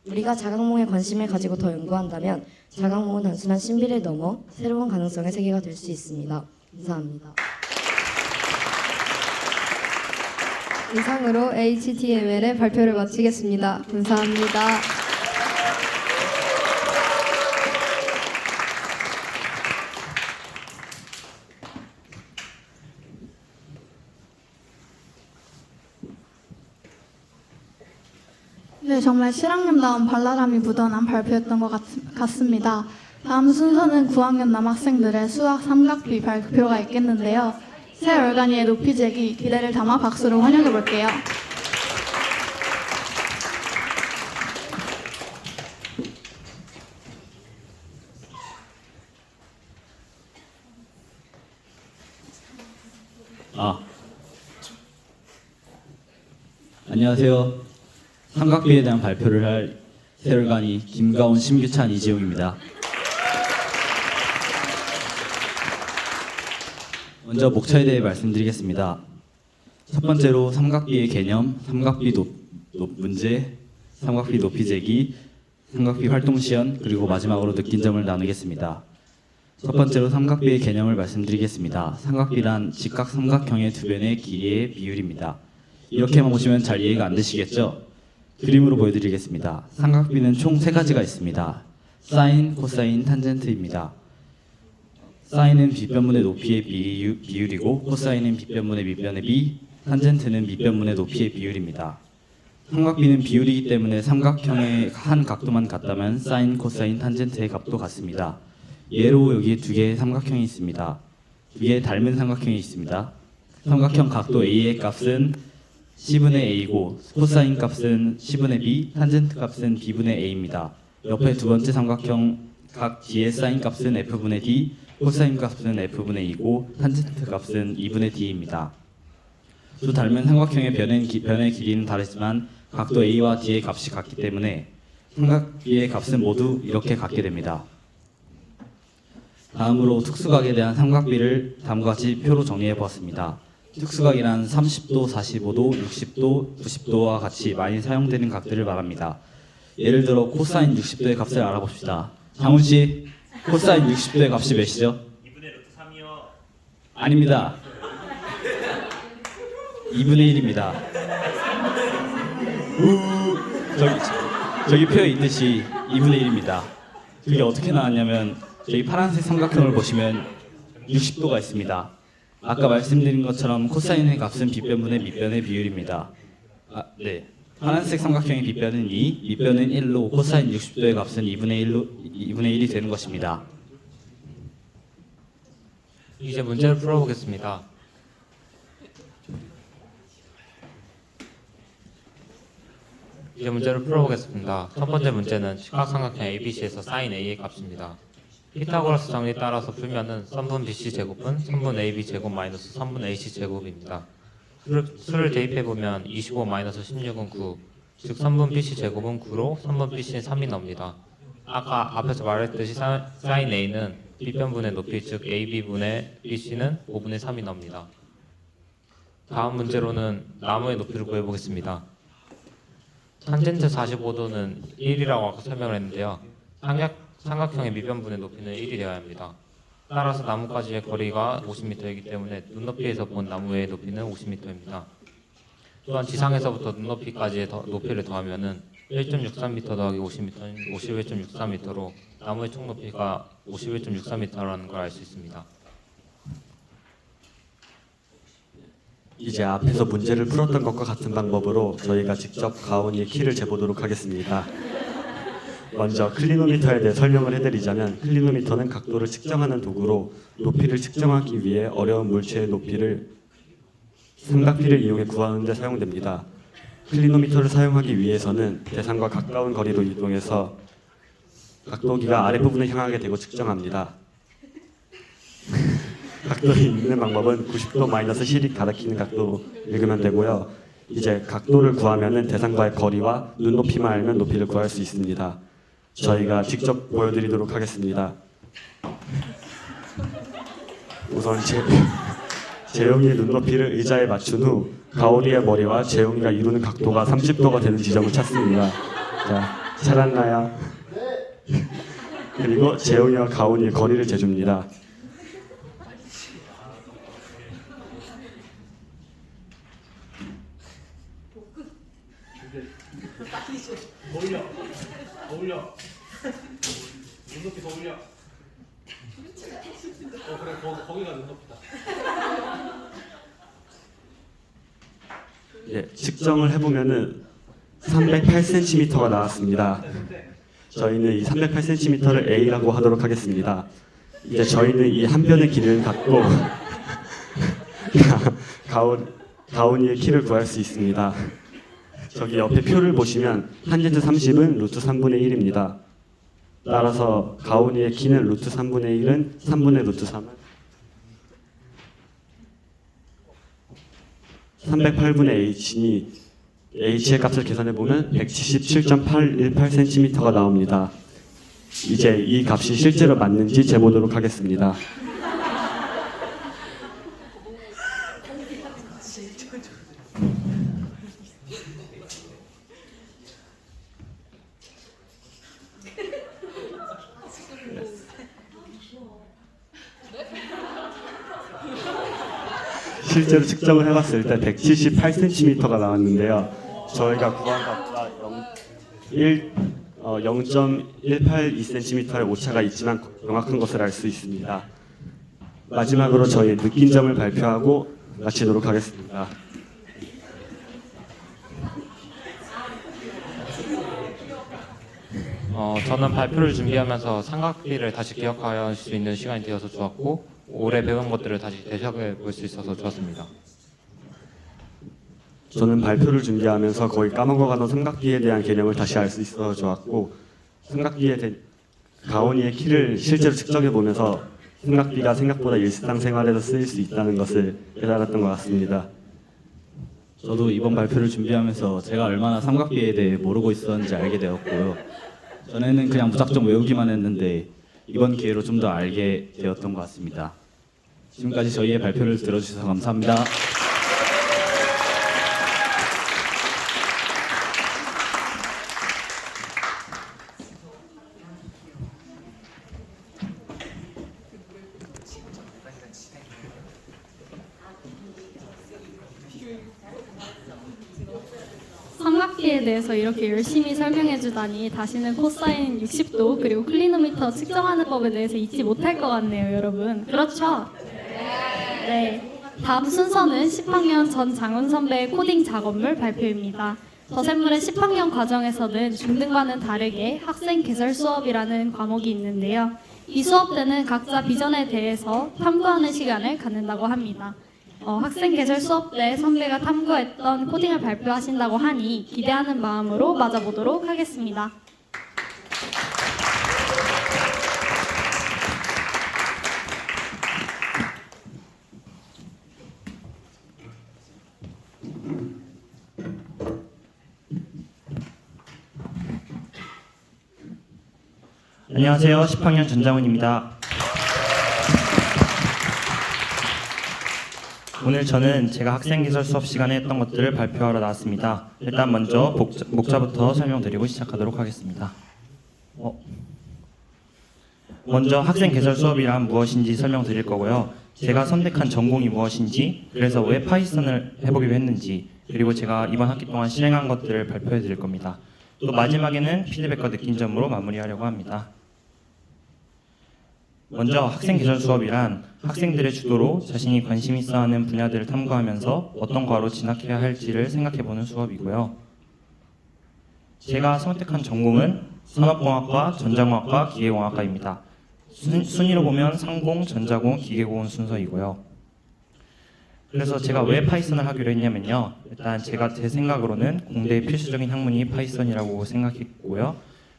우리가 자각몽에 관심을 가지고 더 연구한다면 자각몽은 단순한 신비를 넘어 새로운 가능성의 세계가 될 수 있습니다. 감사합니다. 이상으로 HTML의 발표를 마치겠습니다. 감사합니다. 네, 정말 실학년다운 발랄함이 묻어난 발표였던 것 같습니다. 다음 순서는 9학년 남학생들의 수학 삼각비 발표가 있겠는데요. 새 얼간이의 높이재기 기대를 담아 박수로 환영해 볼게요. 안녕하세요. 삼각비에 대한 발표를 할 세월간이 김가온, 심규찬, 이지용입니다. 먼저 목차에 대해 말씀드리겠습니다. 첫 번째로 삼각비의 개념, 삼각비 문제, 삼각비 높이재기, 삼각비 활동 시연, 그리고 마지막으로 느낀 점을 나누겠습니다. 첫 번째로 삼각비의 개념을 말씀드리겠습니다. 삼각비란 직각 삼각형의 두 변의 길이의 비율입니다. 이렇게만 보시면 잘 이해가 안 되시겠죠? 그림으로 보여드리겠습니다. 삼각비는 총 3가지가 있습니다. 사인, 코사인, 탄젠트입니다. 사인은 빗변문의 높이의 비율이고 코사인은 빗변문의 밑변의 비, 탄젠트는 밑변문의 높이의 비율입니다. 삼각비는 비율이기 때문에 삼각형의 한 각도만 같다면 사인, 코사인, 탄젠트의 값도 같습니다. 예로 여기에 2개의 삼각형이 있습니다. 2개의 닮은 삼각형이 있습니다. 삼각형 각도 A의 값은 C분의 A고 코사인 값은 C분의 B, 탄젠트 값은 B분의 A입니다. 옆에 두 번째 삼각형 각 D의 사인 값은 F분의 D, 코사인 값은 F분의 E고 탄젠트 값은 2분의 D입니다. 두 닮은 삼각형의 변의 길이는 다르지만 각도 A와 D의 값이 같기 때문에 삼각비의 값은 모두 이렇게 같게 됩니다. 다음으로 특수각에 대한 삼각비를 다음과 같이 표로 정리해 보았습니다. 특수각이란 30도, 45도, 60도, 90도와 같이 많이 사용되는 각들을 말합니다. 예를 들어 코사인 60도의 값을 알아봅시다. 장훈 씨, 코사인 60도의 값이 몇이죠? 2분의 루트 3이요. 아닙니다. 2분의 1입니다. 저기 표에 있듯이 2분의 1입니다. 그게 어떻게 나왔냐면 저희 파란색 삼각형을 보시면 60도가 있습니다. 아까 말씀드린 것처럼 코사인의 값은 빗변분의 밑변의 비율입니다. 네. 파란색 삼각형의 빗변은 2, 밑변은 1로 코사인 60도의 값은 2분의 1이 되는 것입니다. 이제 문제를 풀어보겠습니다. 첫 번째 문제는 직각삼각형 ABC에서 sin A의 값입니다. 피타고라스 정리 따라서 풀면은 썸분 BC 제곱은 3분 AB 제곱 마이너스 3분 AC 제곱입니다. 수를 대입해보면 25 마이너스 16은 9, 즉 3분 BC 제곱은 9로 3분 BC는 3이 나옵니다. 아까 앞에서 말했듯이 sin A는 B변분의 높이, 즉 AB분의 BC는 5분의 3이 나옵니다. 다음 문제로는 나무의 높이를 구해보겠습니다. 탄젠트 45도는 1이라고 아까 설명을 했는데요. 삼각형의 밑변분의 높이는 1이 되어야 합니다. 따라서 나무까지의 거리가 50m이기 때문에 눈높이에서 본 나무의 높이는 50m입니다. 또한 지상에서부터 눈높이까지의 높이를 더하면은 1.63m 더하기 50m는 51.63m로 나무의 총 높이가 51.63m라는 걸 알 수 있습니다. 이제 앞에서 문제를 풀었던 것과 같은 방법으로 저희가 직접 가온이의 키를 재보도록 하겠습니다. 먼저 클리노미터에 대해 설명을 해드리자면 클리노미터는 각도를 측정하는 도구로 높이를 측정하기 위해 어려운 물체의 높이를 삼각비를 이용해 구하는 데 사용됩니다. 클리노미터를 사용하기 위해서는 대상과 가까운 거리로 이동해서 각도기가 아랫부분을 향하게 되고 측정합니다. 각도를 읽는 방법은 90도 마이너스 실이 가리키는 각도 읽으면 되고요. 이제 각도를 구하면 대상과의 거리와 눈높이만 알면 높이를 구할 수 있습니다. 저희가 직접 보여드리도록 하겠습니다. 우선 재용이의 눈높이를 의자에 맞춘 후 가오리의 머리와 재용이가 이루는 각도가 30도가 되는 지점을 찾습니다. 자, 찾았나요? 그리고 재용이와 가온이의 거리를 재줍니다. 올려. 눈높이 더 올려. 그래, 거기가 눈높이다. 예, 측정을 해보면은 308cm가 나왔습니다. 저희는 이 308cm를 A라고 하도록 하겠습니다. 이제 저희는 이 한 변의 길이를 갖고 가온이의 키를 구할 수 있습니다. 저기 옆에 표를 보시면 탄젠트 30은 루트 3분의 1입니다. 따라서 가온이의 키는 루트 3분의 1은 3분의 루트 3은 308분의 H니 H의 값을 계산해보면 177.818cm가 나옵니다. 이제 이 값이 실제로 맞는지 재보도록 하겠습니다. 실제로 측정을 해봤을 때 178cm가 나왔는데요. 저희가 구한 값과 0.182cm의 오차가 있지만 정확한 것을 알 수 있습니다. 마지막으로 저희의 느낀 점을 발표하고 마치도록 하겠습니다. 저는 발표를 준비하면서 삼각비를 다시 기억할 수 있는 시간이 되어서 좋았고 올해 배운 것들을 다시 되새겨 볼 수 있어서 좋았습니다. 저는 발표를 준비하면서 거의 까먹어가던 삼각비에 대한 개념을 다시 알 수 있어 좋았고, 가온이의 키를 실제로 측정해 보면서 삼각비가 생각보다 일상생활에서 쓰일 수 있다는 것을 깨달았던 것 같습니다. 저도 이번 발표를 준비하면서 제가 얼마나 삼각비에 대해 모르고 있었는지 알게 되었고요. 전에는 그냥 무작정 외우기만 했는데 이번 기회로 좀 더 알게 되었던 것 같습니다. 지금까지 저희의 발표를 들어주셔서 감사합니다. 삼각비에 대해서 이렇게 열심히 설명해주다니 다시는 코사인 60도 그리고 클리노미터 측정하는 법에 대해서 잊지 못할 것 같네요, 여러분. 그렇죠? 네. 다음 순서는 10학년 전장훈 선배의 코딩 작업물 발표입니다. 더샘물의 10학년 과정에서는 중등과는 다르게 학생 개설 수업이라는 과목이 있는데요. 이 수업 때는 각자 비전에 대해서 탐구하는 시간을 갖는다고 합니다. 학생 개설 수업 때 선배가 탐구했던 코딩을 발표하신다고 하니 기대하는 마음으로 맞아보도록 하겠습니다. 안녕하세요. 10학년 전장훈입니다. 오늘 저는 제가 학생 개설 수업 시간에 했던 것들을 발표하러 나왔습니다. 일단 먼저 목차부터 설명드리고 시작하도록 하겠습니다. 먼저 학생 개설 수업이란 무엇인지 설명드릴 거고요. 제가 선택한 전공이 무엇인지, 그래서 왜 파이썬을 해보기로 했는지, 그리고 제가 이번 학기 동안 실행한 것들을 발표해 드릴 겁니다. 또 마지막에는 피드백과 느낀 점으로 마무리하려고 합니다. 먼저 학생 개설 수업이란 학생들의 주도로 자신이 관심 있어 하는 분야들을 탐구하면서 어떤 과로 진학해야 할지를 생각해보는 수업이고요. 제가 선택한 전공은 산업공학과, 전자공학과, 기계공학과입니다. 순위로 보면 상공, 전자공, 기계공은 순서이고요. 그래서 제가 왜 파이썬을 하기로 했냐면요. 일단 제 생각으로는 공대의 필수적인 학문이 파이썬이라고 생각했고요.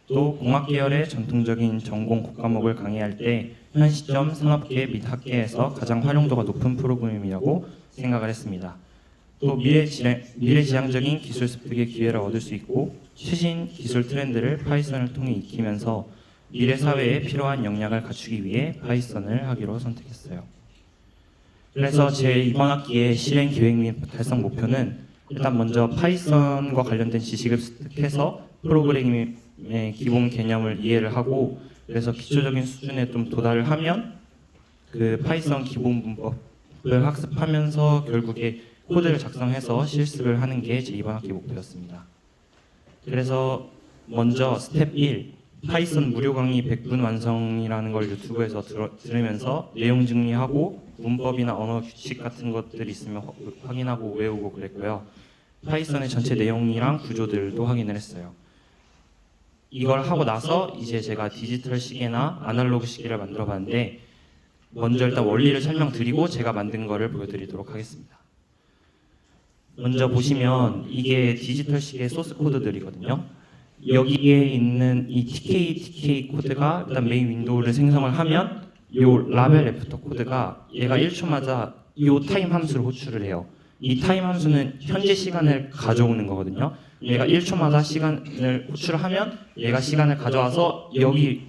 또 공학 계열의 전통적인 전공 국과목을 강의할 때 현 시점 산업계 및 학계에서 가장 활용도가 높은 프로그램이라고 생각을 했습니다. 또 미래지향적인 기술 습득의 기회를 얻을 수 있고 최신 기술 트렌드를 파이썬을 통해 익히면서 미래 사회에 필요한 역량을 갖추기 위해 파이썬을 하기로 선택했어요. 그래서 제 이번 학기의 실행 계획 및 달성 목표는 일단 먼저 파이썬과 관련된 지식을 습득해서 프로그래밍의 기본 개념을 이해를 하고, 그래서 기초적인 수준에 좀 도달을 하면 그 파이썬 기본 문법을 학습하면서 결국에 코드를 작성해서 실습을 하는 게 제 이번 학기 목표였습니다. 그래서 먼저 스텝 1, 파이썬 무료 강의 100분 완성이라는 걸 유튜브에서 들으면서 내용 정리하고 문법이나 언어 규칙 같은 것들이 있으면 확인하고 외우고 그랬고요. 파이썬의 전체 내용이랑 구조들도 확인을 했어요. 이걸 하고 나서 이제 제가 디지털 시계나 아날로그 시계를 만들어 봤는데, 먼저 일단 원리를 설명드리고 제가 만든 거를 보여드리도록 하겠습니다. 먼저 보시면 이게 디지털 시계 소스 코드들이거든요. 여기에 있는 이 TK 코드가 일단 메인 윈도우를 생성을 하면 이 라벨 애프터 코드가 얘가 1초마다 이 타임 함수를 호출을 해요. 이 타임 함수는 현재 시간을 가져오는 거거든요. 얘가 1초마다 시간을 호출하면 얘가 시간을 가져와서 여기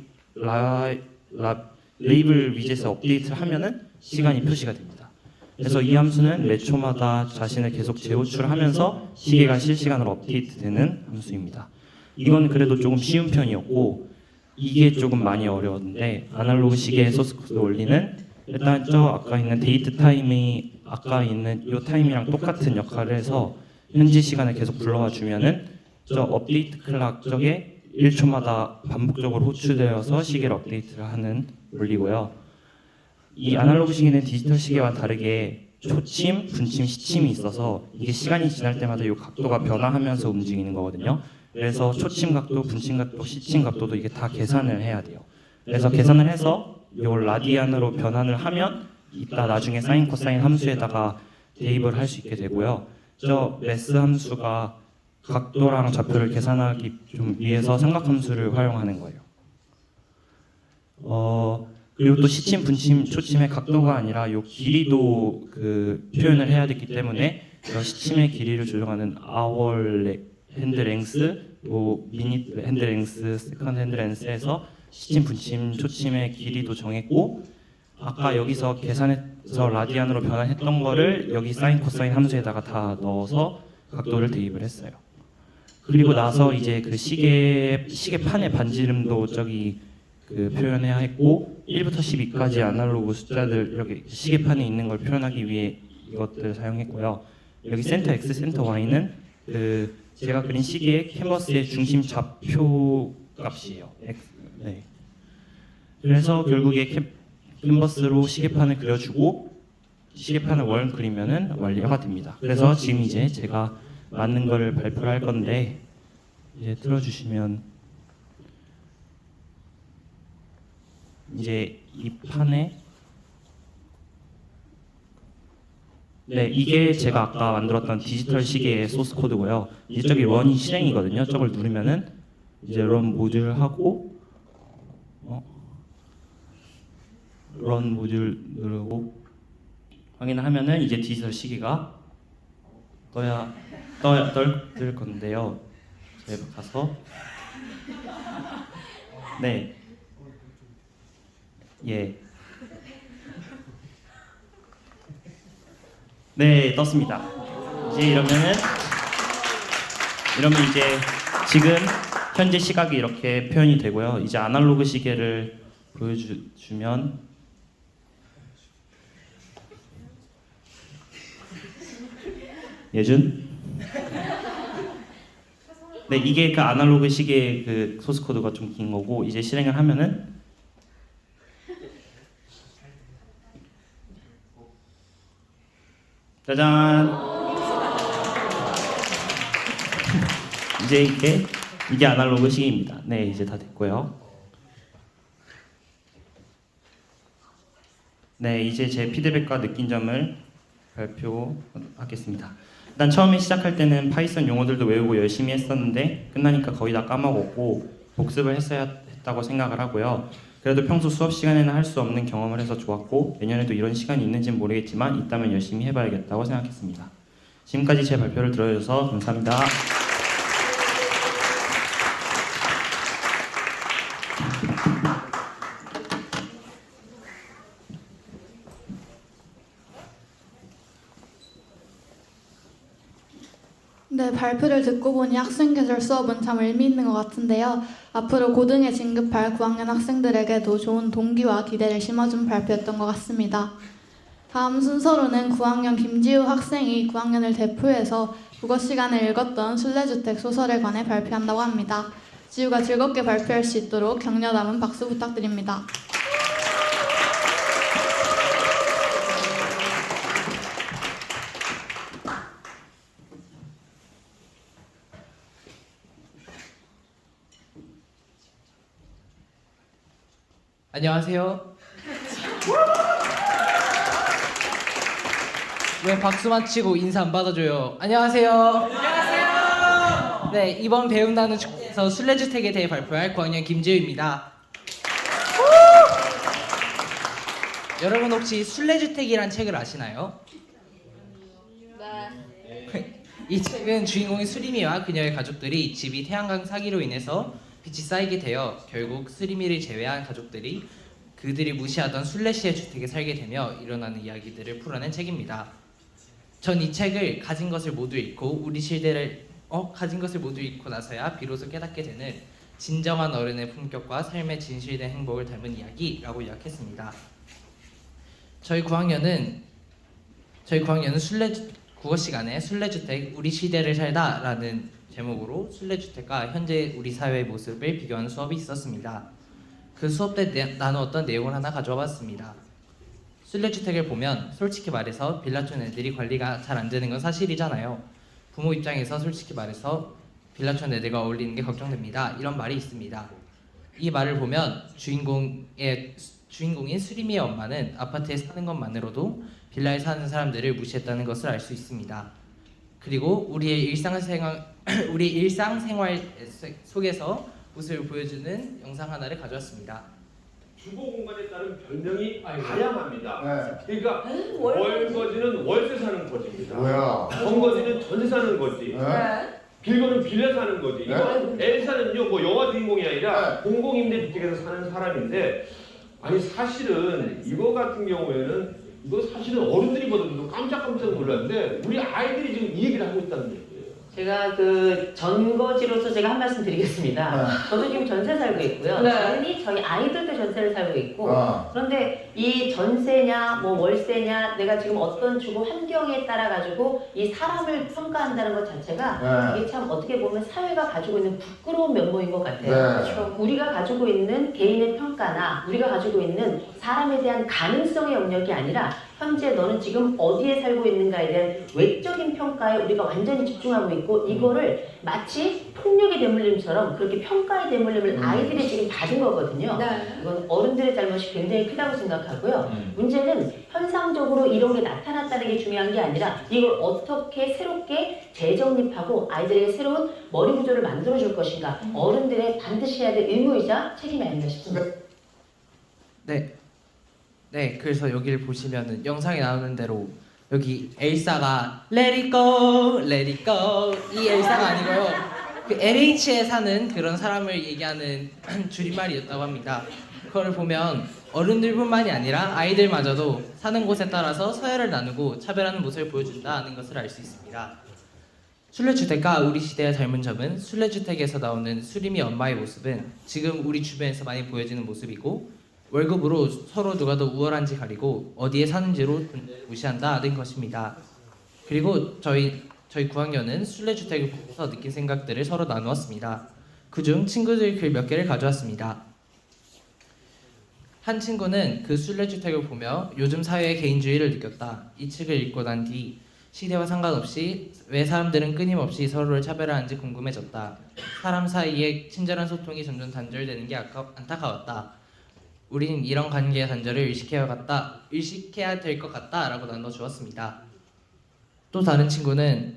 레이블 위젯에 업데이트를 하면은 시간이 표시가 됩니다. 그래서 이 함수는 매 초마다 자신을 계속 재호출하면서 시계가 실시간으로 업데이트되는 함수입니다. 이건 그래도 조금 쉬운 편이었고, 이게 조금 많이 어려웠는데 아날로그 시계의 소스 코드 원리는 일단 아까 있는 데이트 타임이 아까 있는 이 타임이랑 똑같은 역할을 해서 현지 시간을 계속 불러와 주면은 업데이트 클락 쪽에 1초마다 반복적으로 호출되어서 시계를 업데이트를 하는 원리고요. 이 아날로그 시계는 디지털 시계와 다르게 초침, 분침, 시침이 있어서 이게 시간이 지날 때마다 이 각도가 변화하면서 움직이는 거거든요. 그래서 초침 각도, 분침 각도, 시침 각도도 이게 다 계산을 해야 돼요. 그래서 계산을 해서 이 라디안으로 변환을 하면 이따 나중에 사인, 코사인 함수에다가 대입을 할 수 있게 되고요. 매스 함수가 각도랑 좌표를 계산하기 좀 위해서 삼각함수를 활용하는 거예요. 그리고 또 시침, 분침, 초침의 각도가 아니라 요 길이도 그 표현을 해야 되기 때문에 시침의 길이를 조정하는 hour hand length, minute hand length, second hand length에서 시침, 분침, 초침의 길이도 정했고 아까 여기서 계산해서 라디안으로 변환했던 거를 여기 사인, 코사인 함수에다가 다 넣어서 각도를 대입을 했어요. 그리고 나서 이제 그 시계판의 반지름도 저기 그 표현해야 했고 1부터 12까지 아날로그 숫자들 이렇게 시계판에 있는 걸 표현하기 위해 이것들을 사용했고요. 여기 센터 X, 센터 Y는 그 제가 그린 시계의 캔버스의 중심 좌표 값이에요. 네. 그래서 결국에 캔버스로 시계판을 그려주고 시계판을 원 그리면은 완료가 됩니다. 그래서 지금 이제 제가 맞는 거를 발표를 할 건데 이제 틀어주시면 이제 이 판에 네 이게 제가 아까 만들었던 디지털 시계의 소스 코드고요. 이제 저기 런이 실행이거든요. 저걸 누르면은 이제 런 모듈 하고 런 모듈 누르고 확인을 하면은 이제 디지털 시계가 뜰 건데요. 제가 가서 네. 예. 네, 떴습니다. 이제 이러면 이제 지금 현재 시각이 이렇게 표현이 되고요. 이제 아날로그 시계를 보여주면 예준? 네, 이게 그 아날로그 시계의 그 소스 코드가 좀 긴 거고 이제 실행을 하면은 짜잔! 이제 이게 아날로그 시계입니다. 네, 이제 다 됐고요. 네, 이제 제 피드백과 느낀 점을 발표하겠습니다. 일단 처음에 시작할 때는 파이썬 용어들도 외우고 열심히 했었는데 끝나니까 거의 다 까먹었고 복습을 했다고 생각을 하고요. 그래도 평소 수업 시간에는 할 수 없는 경험을 해서 좋았고 내년에도 이런 시간이 있는지는 모르겠지만 있다면 열심히 해봐야겠다고 생각했습니다. 지금까지 제 발표를 들어주셔서 감사합니다. 네, 발표를 듣고 보니 학생계절 수업은 참 의미 있는 것 같은데요. 앞으로 고등에 진급할 9학년 학생들에게도 좋은 동기와 기대를 심어준 발표였던 것 같습니다. 다음 순서로는 9학년 김지우 학생이 9학년을 대표해서 국어 시간에 읽었던 순례주택 소설에 관해 발표한다고 합니다. 지우가 즐겁게 발표할 수 있도록 격려 담은 박수 부탁드립니다. 안녕하세요. 왜 박수만 치고 인사 안 받아줘요? 안녕하세요. 안녕하세요. 네, 이번 배운다는 축제에서 순례주택에 대해 발표할 9학년 김지우입니다. 여러분 혹시 순례주택이란 책을 아시나요? 네. 이 책은 주인공인 수리미와 그녀의 가족들이 집이 태양광 사기로 인해서 빛이 쌓이게 되어 결국 수리미를 제외한 가족들이 그들이 무시하던 순례시의 주택에 살게 되며 일어나는 이야기들을 풀어낸 책입니다. 전 이 책을 가진 것을 모두 잃고 가진 것을 모두 잃고 나서야 비로소 깨닫게 되는 진정한 어른의 품격과 삶의 진실된 행복을 담은 이야기라고 요약했습니다. 저희 9학년은 국어 시간에 순례주택 우리 시대를 살다라는 제목으로 순례주택과 현재 우리 사회의 모습을 비교하는 수업이 있었습니다. 그 수업 때 나누었던 내용을 하나 가져와 봤습니다. 순례주택을 보면 솔직히 말해서 빌라촌 애들이 관리가 잘 안 되는 건 사실이잖아요. 부모 입장에서 솔직히 말해서 빌라촌 애들과 어울리는 게 걱정됩니다. 이런 말이 있습니다. 이 말을 보면 주인공인 수리미의 엄마는 아파트에 사는 것만으로도 빌라에 사는 사람들을 무시했다는 것을 알 수 있습니다. 그리고 우리의 일상생활 속에서 모습을 보여주는 영상 하나를 가져왔습니다. 주거 공간에 따른 별명이 다양합니다. 그러니까 월거지는 월세 사는 거지입니다. 정거지는 전세 사는 거지. 빌거는 빌려 사는 거지. 이거 엘사는요, 뭐 영화 주인공이 아니라 공공임대주택에서 사는 사람인데, 아니 사실은 이거 같은 경우에는 이거 사실은 어른들이 보더라도 깜짝깜짝 놀랐는데 우리 아이들이 지금 이 얘기를 하고 있다는 얘기예요. 제가 그 전거지로서 제가 한 말씀 드리겠습니다. 저도 지금 전세 살고 있고요. 당연히 저희 아이들도 전세를 살고 있고, 그런데 이 전세냐 뭐 월세냐 내가 지금 어떤 주거 환경에 따라 가지고 이 사람을 평가한다는 것 자체가 이게 참 어떻게 보면 사회가 가지고 있는 부끄러운 면모인 것 같아요. 우리가 가지고 있는 개인의 평가나 우리가 가지고 있는 사람에 대한 가능성의 영역이 아니라 현재 너는 지금 어디에 살고 있는가에 대한 외적인 평가에 우리가 완전히 집중하고 있고, 이거를 마치 폭력의 대물림처럼 그렇게 평가의 대물림을 아이들이 지금 받은 거거든요. 이건 어른들의 잘못이 굉장히 크다고 생각하고요. 문제는 현상적으로 이런 게 나타났다는 게 중요한 게 아니라 이걸 어떻게 새롭게 재정립하고 아이들에게 새로운 머리 구조를 만들어 줄 것인가, 어른들의 반드시 해야 될 의무이자 책임이 아닌가 싶습니다. 네, 그래서 여기를 보시면은 영상에 나오는 대로 여기 엘사가 Let it go, let it go 이 엘사가 아니고요. 그 LH에 사는 그런 사람을 얘기하는 줄임말이었다고 합니다. 그걸 보면 어른들뿐만이 아니라 아이들마저도 사는 곳에 따라서 서열을 나누고 차별하는 모습을 보여준다는 것을 알 수 있습니다. 순례주택과 우리 시대의 닮은 점은 순례주택에서 나오는 수림이 엄마의 모습은 지금 우리 주변에서 많이 보여지는 모습이고, 월급으로 서로 누가 더 우월한지 가리고 어디에 사는지로 무시한다는 것입니다. 그리고 저희 9학년은 순례주택을 보면서 느낀 생각들을 서로 나누었습니다. 그중 친구들 글 몇 개를 가져왔습니다. 한 친구는 그 순례주택을 보며 요즘 사회의 개인주의를 느꼈다. 이 책을 읽고 난 뒤 시대와 상관없이 왜 사람들은 끊임없이 서로를 차별하는지 궁금해졌다. 사람 사이의 친절한 소통이 점점 단절되는 게 안타까웠다. 우리는 이런 관계의 단절을 의식해야 될 것 같다라고 나눠주었습니다. 또 다른 친구는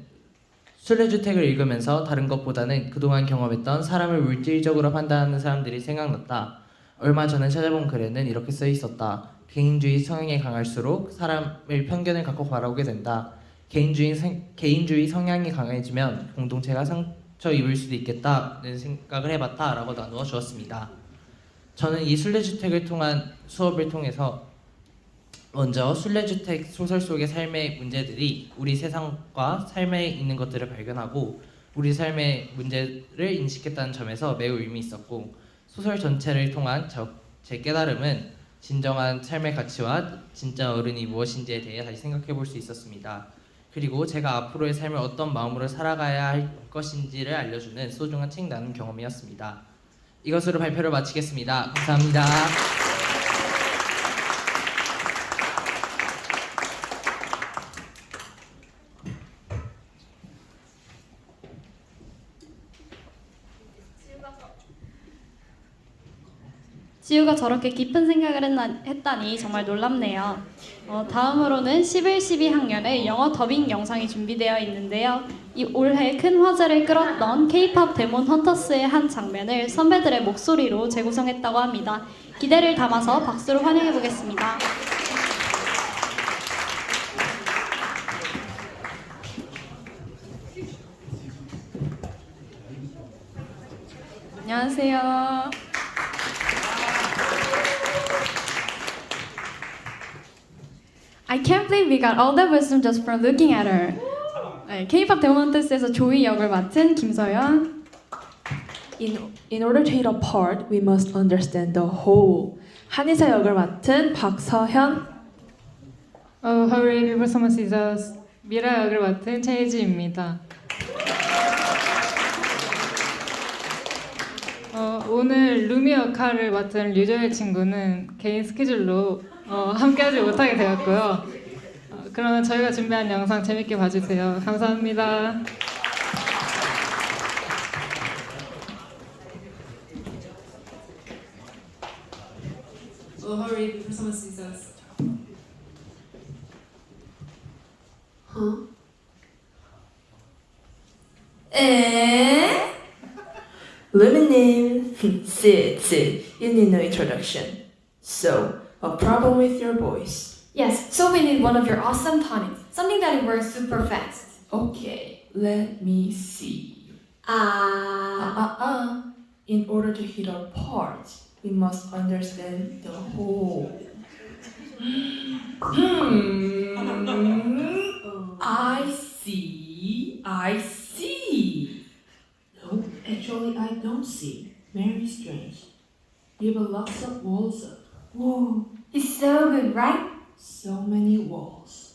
순례주택을 읽으면서 다른 것보다는 그동안 경험했던 사람을 물질적으로 판단하는 사람들이 생각났다. 얼마 전에 찾아본 글에는 이렇게 써 있었다. 개인주의 성향이 강할수록 사람을 편견을 갖고 바라보게 된다. 개인주의 성향이 강해지면 공동체가 상처 입을 수도 있겠다는 생각을 해봤다 라고 나누어 주었습니다. 저는 이 순례주택을 통한 수업을 통해서 먼저 순례주택 소설 속의 삶의 문제들이 우리 세상과 삶에 있는 것들을 발견하고 우리 삶의 문제를 인식했다는 점에서 매우 의미 있었고, 소설 전체를 통한 제 깨달음은 진정한 삶의 가치와 진짜 어른이 무엇인지에 대해 다시 생각해 볼 수 있었습니다. 그리고 제가 앞으로의 삶을 어떤 마음으로 살아가야 할 것인지를 알려주는 소중한 책 나눔 경험이었습니다. 이것으로 발표를 마치겠습니다. 감사합니다. 지우가 저렇게 깊은 생각을 했다니 정말 놀랍네요. 다음으로는 11-12학년의 영어 더빙 영상이 준비되어 있는데요. 이 올해 큰 화제를 끌었던 K-POP 데몬 헌터스의 한 장면을 선배들의 목소리로 재구성했다고 합니다. 기대를 담아서 박수로 환영해 보겠습니다. 안녕하세요. I can't believe we got all that wisdom just from looking at her. K-pop 데몬 헌터스에서 조이 역을 맡은 김서연. In order to hit a part, we must understand the whole. 한의사 역을 맡은 박서현. Hurry, Before Someone Sees Us. 미라 역을 맡은 최혜지입니다. 오늘 루미 역할을 맡은 류정혜 친구는 개인 스케줄로 함께하지 못하게 되었고요. 그러면 저희가 준비한 영상 재밌게 봐주세요. 감사합니다. Hurry, Before Someone Sees Us. Luminim, sit. You need no introduction. So, a problem with your voice. Yes, so we need one of your awesome tonics. Something that works super fast. Okay, let me see. In order to hit a part, we must understand the whole. I see. No, actually I don't see. Very strange. You have lots of walls up. Whoa, he's so good, right? So many walls.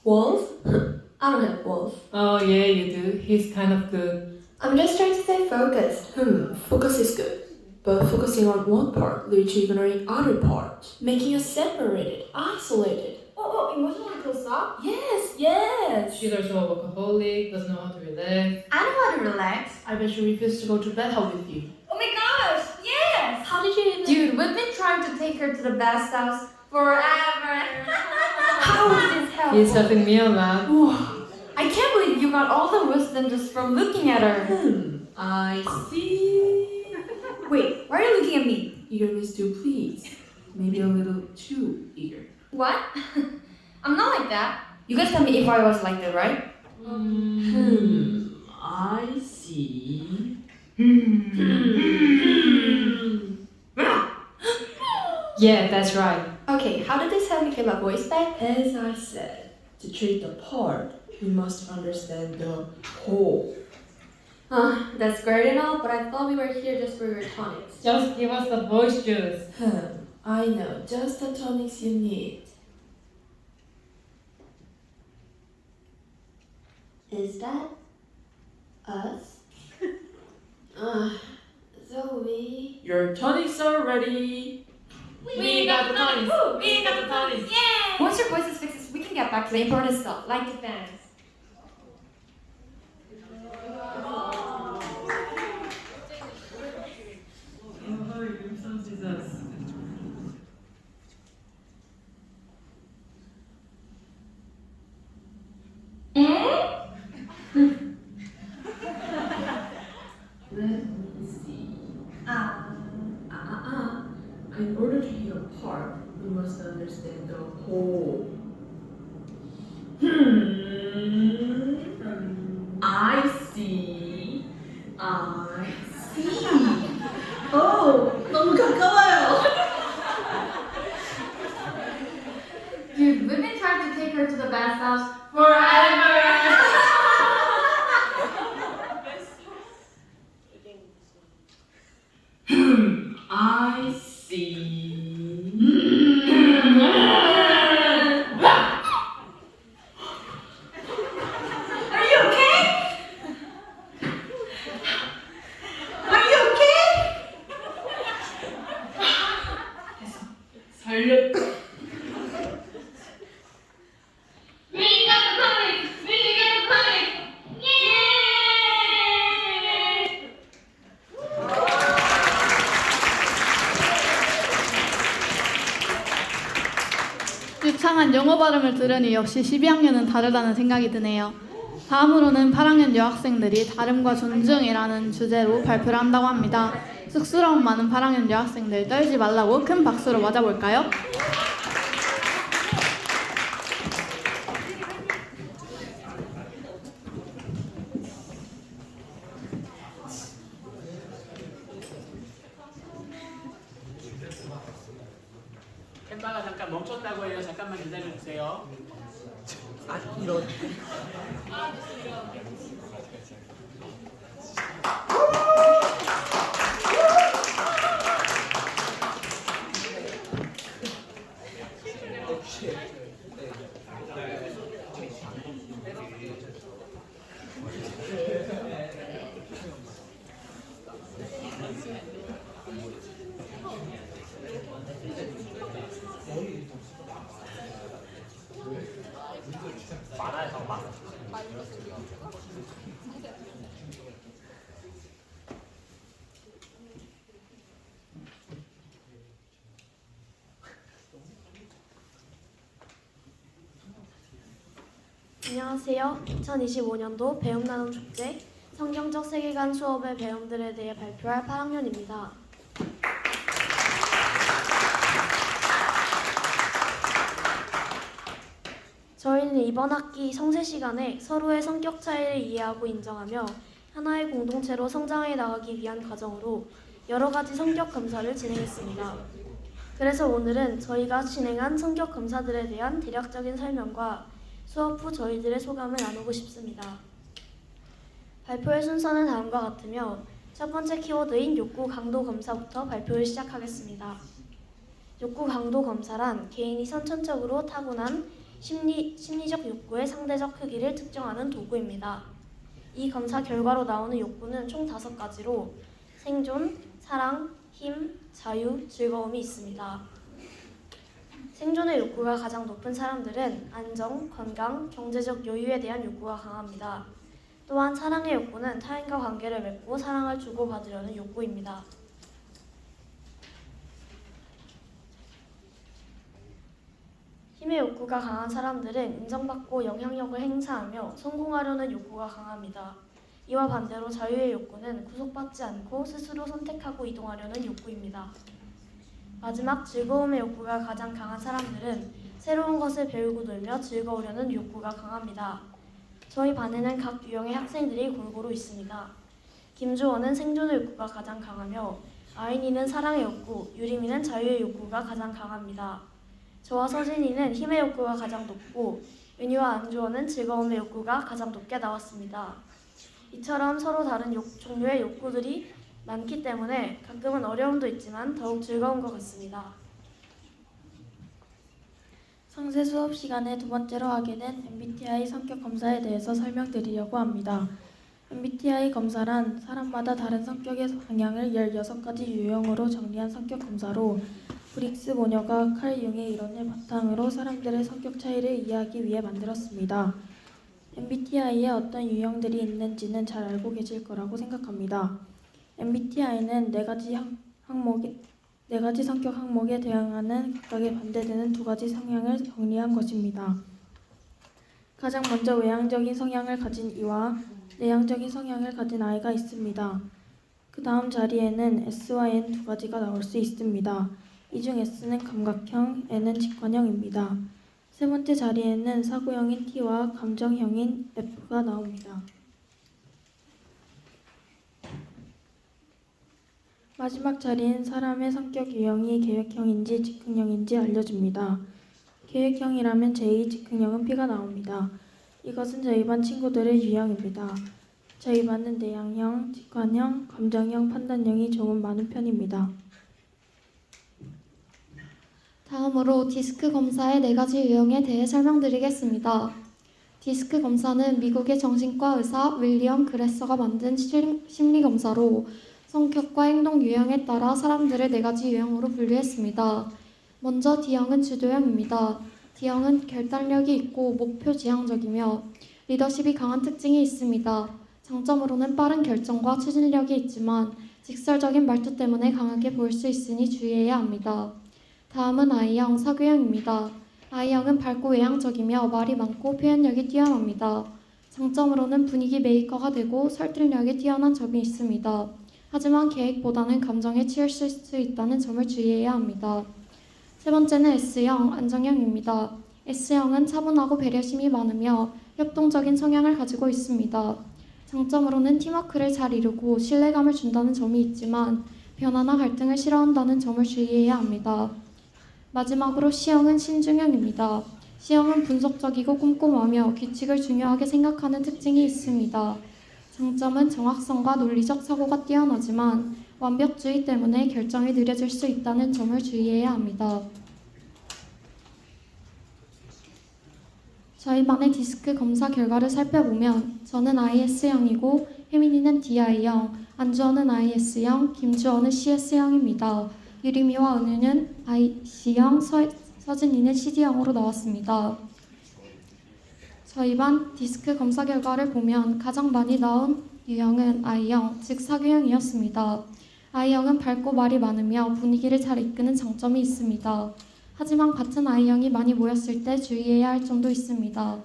Walls? I don't have walls. Oh yeah, you do. He's kind of good. I'm just trying to stay focused. Focus is good. But focusing on one part leads to ignoring other parts, making us separated, isolated. Oh, emotional close up? Yes. She's also a workaholic, doesn't know how to relax. I know how to relax. I bet she refused to go to bed with you. Oh my gosh, yes! How did you even... Dude, we've been trying to take her to the best house forever. How is this helpful? He's helping me a lot. I can't believe you got all the wisdom just from looking at her. I see. Wait, why are you looking at me? Eagerness to please. Maybe a little too eager. What? I'm not like that. You guys tell me if I was like that, right? I see. Yeah, that's right. Okay, how did this help me get my voice back? As I said, to treat the part, we must understand the whole. That's great and all, but I thought we were here just for your tonics. Just give us the voice juice. I know, just the tonics you need. Is that us? Zoe. Your tonics are ready. We got the tonics! We got the tonics! Yay! Once your voice is fixed, we can get back to the important stuff, like the fans. Let me see. In order to hit a part, we must understand the whole. I see. Oh, 너무 가까워요. Dude, we've been trying to take her to the best house forever. I see. Are you okay? Are you okay? 살려. We got the tonics! We got the tonics! 유창한 영어 발음을 들으니 역시 12학년은 다르다는 생각이 드네요. 다음으로는 8학년 여학생들이 다름과 존중이라는 주제로 발표를 한다고 합니다. 쑥스러운 많은 8학년 여학생들 떨지 말라고 큰 박수로 맞아볼까요? 캔바가 잠깐 멈췄다고 해요. 잠깐만 기다려주세요. 이런. 많아요, 더 많아. 안녕하세요. 2025년도 배움나눔 축제 성경적 세계관 수업의 배움들에 대해 발표할 8학년입니다. 저희는 이번 학기 성세 시간에 서로의 성격 차이를 이해하고 인정하며 하나의 공동체로 성장해 나가기 위한 과정으로 여러 가지 성격 검사를 진행했습니다. 그래서 오늘은 저희가 진행한 성격 검사들에 대한 대략적인 설명과 수업 후 저희들의 소감을 나누고 싶습니다. 발표의 순서는 다음과 같으며 첫 번째 키워드인 욕구 강도 검사부터 발표를 시작하겠습니다. 욕구 강도 검사란 개인이 선천적으로 타고난 심리적 욕구의 상대적 크기를 특정하는 도구입니다. 이 검사 결과로 나오는 욕구는 총 5가지로 생존, 사랑, 힘, 자유, 즐거움이 있습니다. 생존의 욕구가 가장 높은 사람들은 안정, 건강, 경제적 여유에 대한 욕구가 강합니다. 또한 사랑의 욕구는 타인과 관계를 맺고 사랑을 주고받으려는 욕구입니다. 힘의 욕구가 강한 사람들은 인정받고 영향력을 행사하며 성공하려는 욕구가 강합니다. 이와 반대로 자유의 욕구는 구속받지 않고 스스로 선택하고 이동하려는 욕구입니다. 마지막 즐거움의 욕구가 가장 강한 사람들은 새로운 것을 배우고 놀며 즐거우려는 욕구가 강합니다. 저희 반에는 각 유형의 학생들이 골고루 있습니다. 김주원은 생존의 욕구가 가장 강하며 아인이는 사랑의 욕구, 유림이는 자유의 욕구가 가장 강합니다. 저와 서진이는 힘의 욕구가 가장 높고 윤희와 안주원은 즐거움의 욕구가 가장 높게 나왔습니다. 이처럼 서로 다른 종류의 욕구들이 많기 때문에 가끔은 어려움도 있지만 더욱 즐거운 것 같습니다. 성세 수업 시간에 두 번째로 하게 된 MBTI 성격 검사에 대해서 설명드리려고 합니다. MBTI 검사란 사람마다 다른 성격의 성향을 16가지 유형으로 정리한 성격 검사로 브릭스 모녀가 칼 융의 이론을 바탕으로 사람들의 성격 차이를 이해하기 위해 만들었습니다. MBTI에 어떤 유형들이 있는지는 잘 알고 계실 거라고 생각합니다. MBTI는 네 가지 성격 항목에 대응하는 각각에 반대되는 2가지 성향을 정리한 것입니다. 가장 먼저 외향적인 성향을 가진 E와 내향적인 성향을 가진 I가 있습니다. 그 다음 자리에는 S와 N 2가지가 나올 수 있습니다. 이 중 S는 감각형, N은 직관형입니다. 세 번째 자리에는 사고형인 T와 감정형인 F가 나옵니다. 마지막 자리엔 사람의 성격 유형이 계획형인지 즉흥형인지 알려줍니다. 계획형이라면 J, 즉흥형은 P가 나옵니다. 이것은 저희 반 친구들의 유형입니다. 저희 반은 내향형, 직관형, 감정형, 판단형이 조금 많은 편입니다. 다음으로 디스크 검사의 4가지 유형에 대해 설명드리겠습니다. 디스크 검사는 미국의 정신과 의사 윌리엄 그레서가 만든 심리 검사로 성격과 행동 유형에 따라 사람들을 4가지 유형으로 분류했습니다. 먼저 D형은 주도형입니다. D형은 결단력이 있고 목표 지향적이며 리더십이 강한 특징이 있습니다. 장점으로는 빠른 결정과 추진력이 있지만 직설적인 말투 때문에 강하게 보일 수 있으니 주의해야 합니다. 다음은 I형, 사교형입니다. I형은 밝고 외향적이며 말이 많고 표현력이 뛰어납니다. 장점으로는 분위기 메이커가 되고 설득력이 뛰어난 점이 있습니다. 하지만 계획보다는 감정에 치일 수 있다는 점을 주의해야 합니다. 세 번째는 S형, 안정형입니다. S형은 차분하고 배려심이 많으며 협동적인 성향을 가지고 있습니다. 장점으로는 팀워크를 잘 이루고 신뢰감을 준다는 점이 있지만 변화나 갈등을 싫어한다는 점을 주의해야 합니다. 마지막으로 C형은 신중형입니다. C형은 분석적이고 꼼꼼하며 규칙을 중요하게 생각하는 특징이 있습니다. 장점은 정확성과 논리적 사고가 뛰어나지만 완벽주의 때문에 결정이 느려질 수 있다는 점을 주의해야 합니다. 저희 반의 디스크 검사 결과를 살펴보면 저는 IS형이고 혜민이는 DI형, 안주원은 IS형, 김주원은 CS형입니다. 유림이와 은유는 IC형, 서진이는 CD형으로 나왔습니다. 저희 반 디스크 검사 결과를 보면 가장 많이 나온 유형은 I형, 즉 사교형이었습니다. I형은 밝고 말이 많으며 분위기를 잘 이끄는 장점이 있습니다. 하지만 같은 I형이 많이 모였을 때 주의해야 할 점도 있습니다.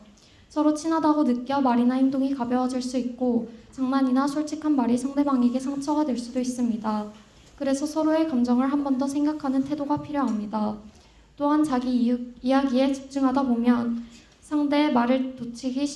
서로 친하다고 느껴 말이나 행동이 가벼워질 수 있고 장난이나 솔직한 말이 상대방에게 상처가 될 수도 있습니다. 그래서 서로의 감정을 한 번 더 생각하는 태도가 필요합니다. 또한 자기 이야기에 집중하다 보면 상대의 말을 놓치기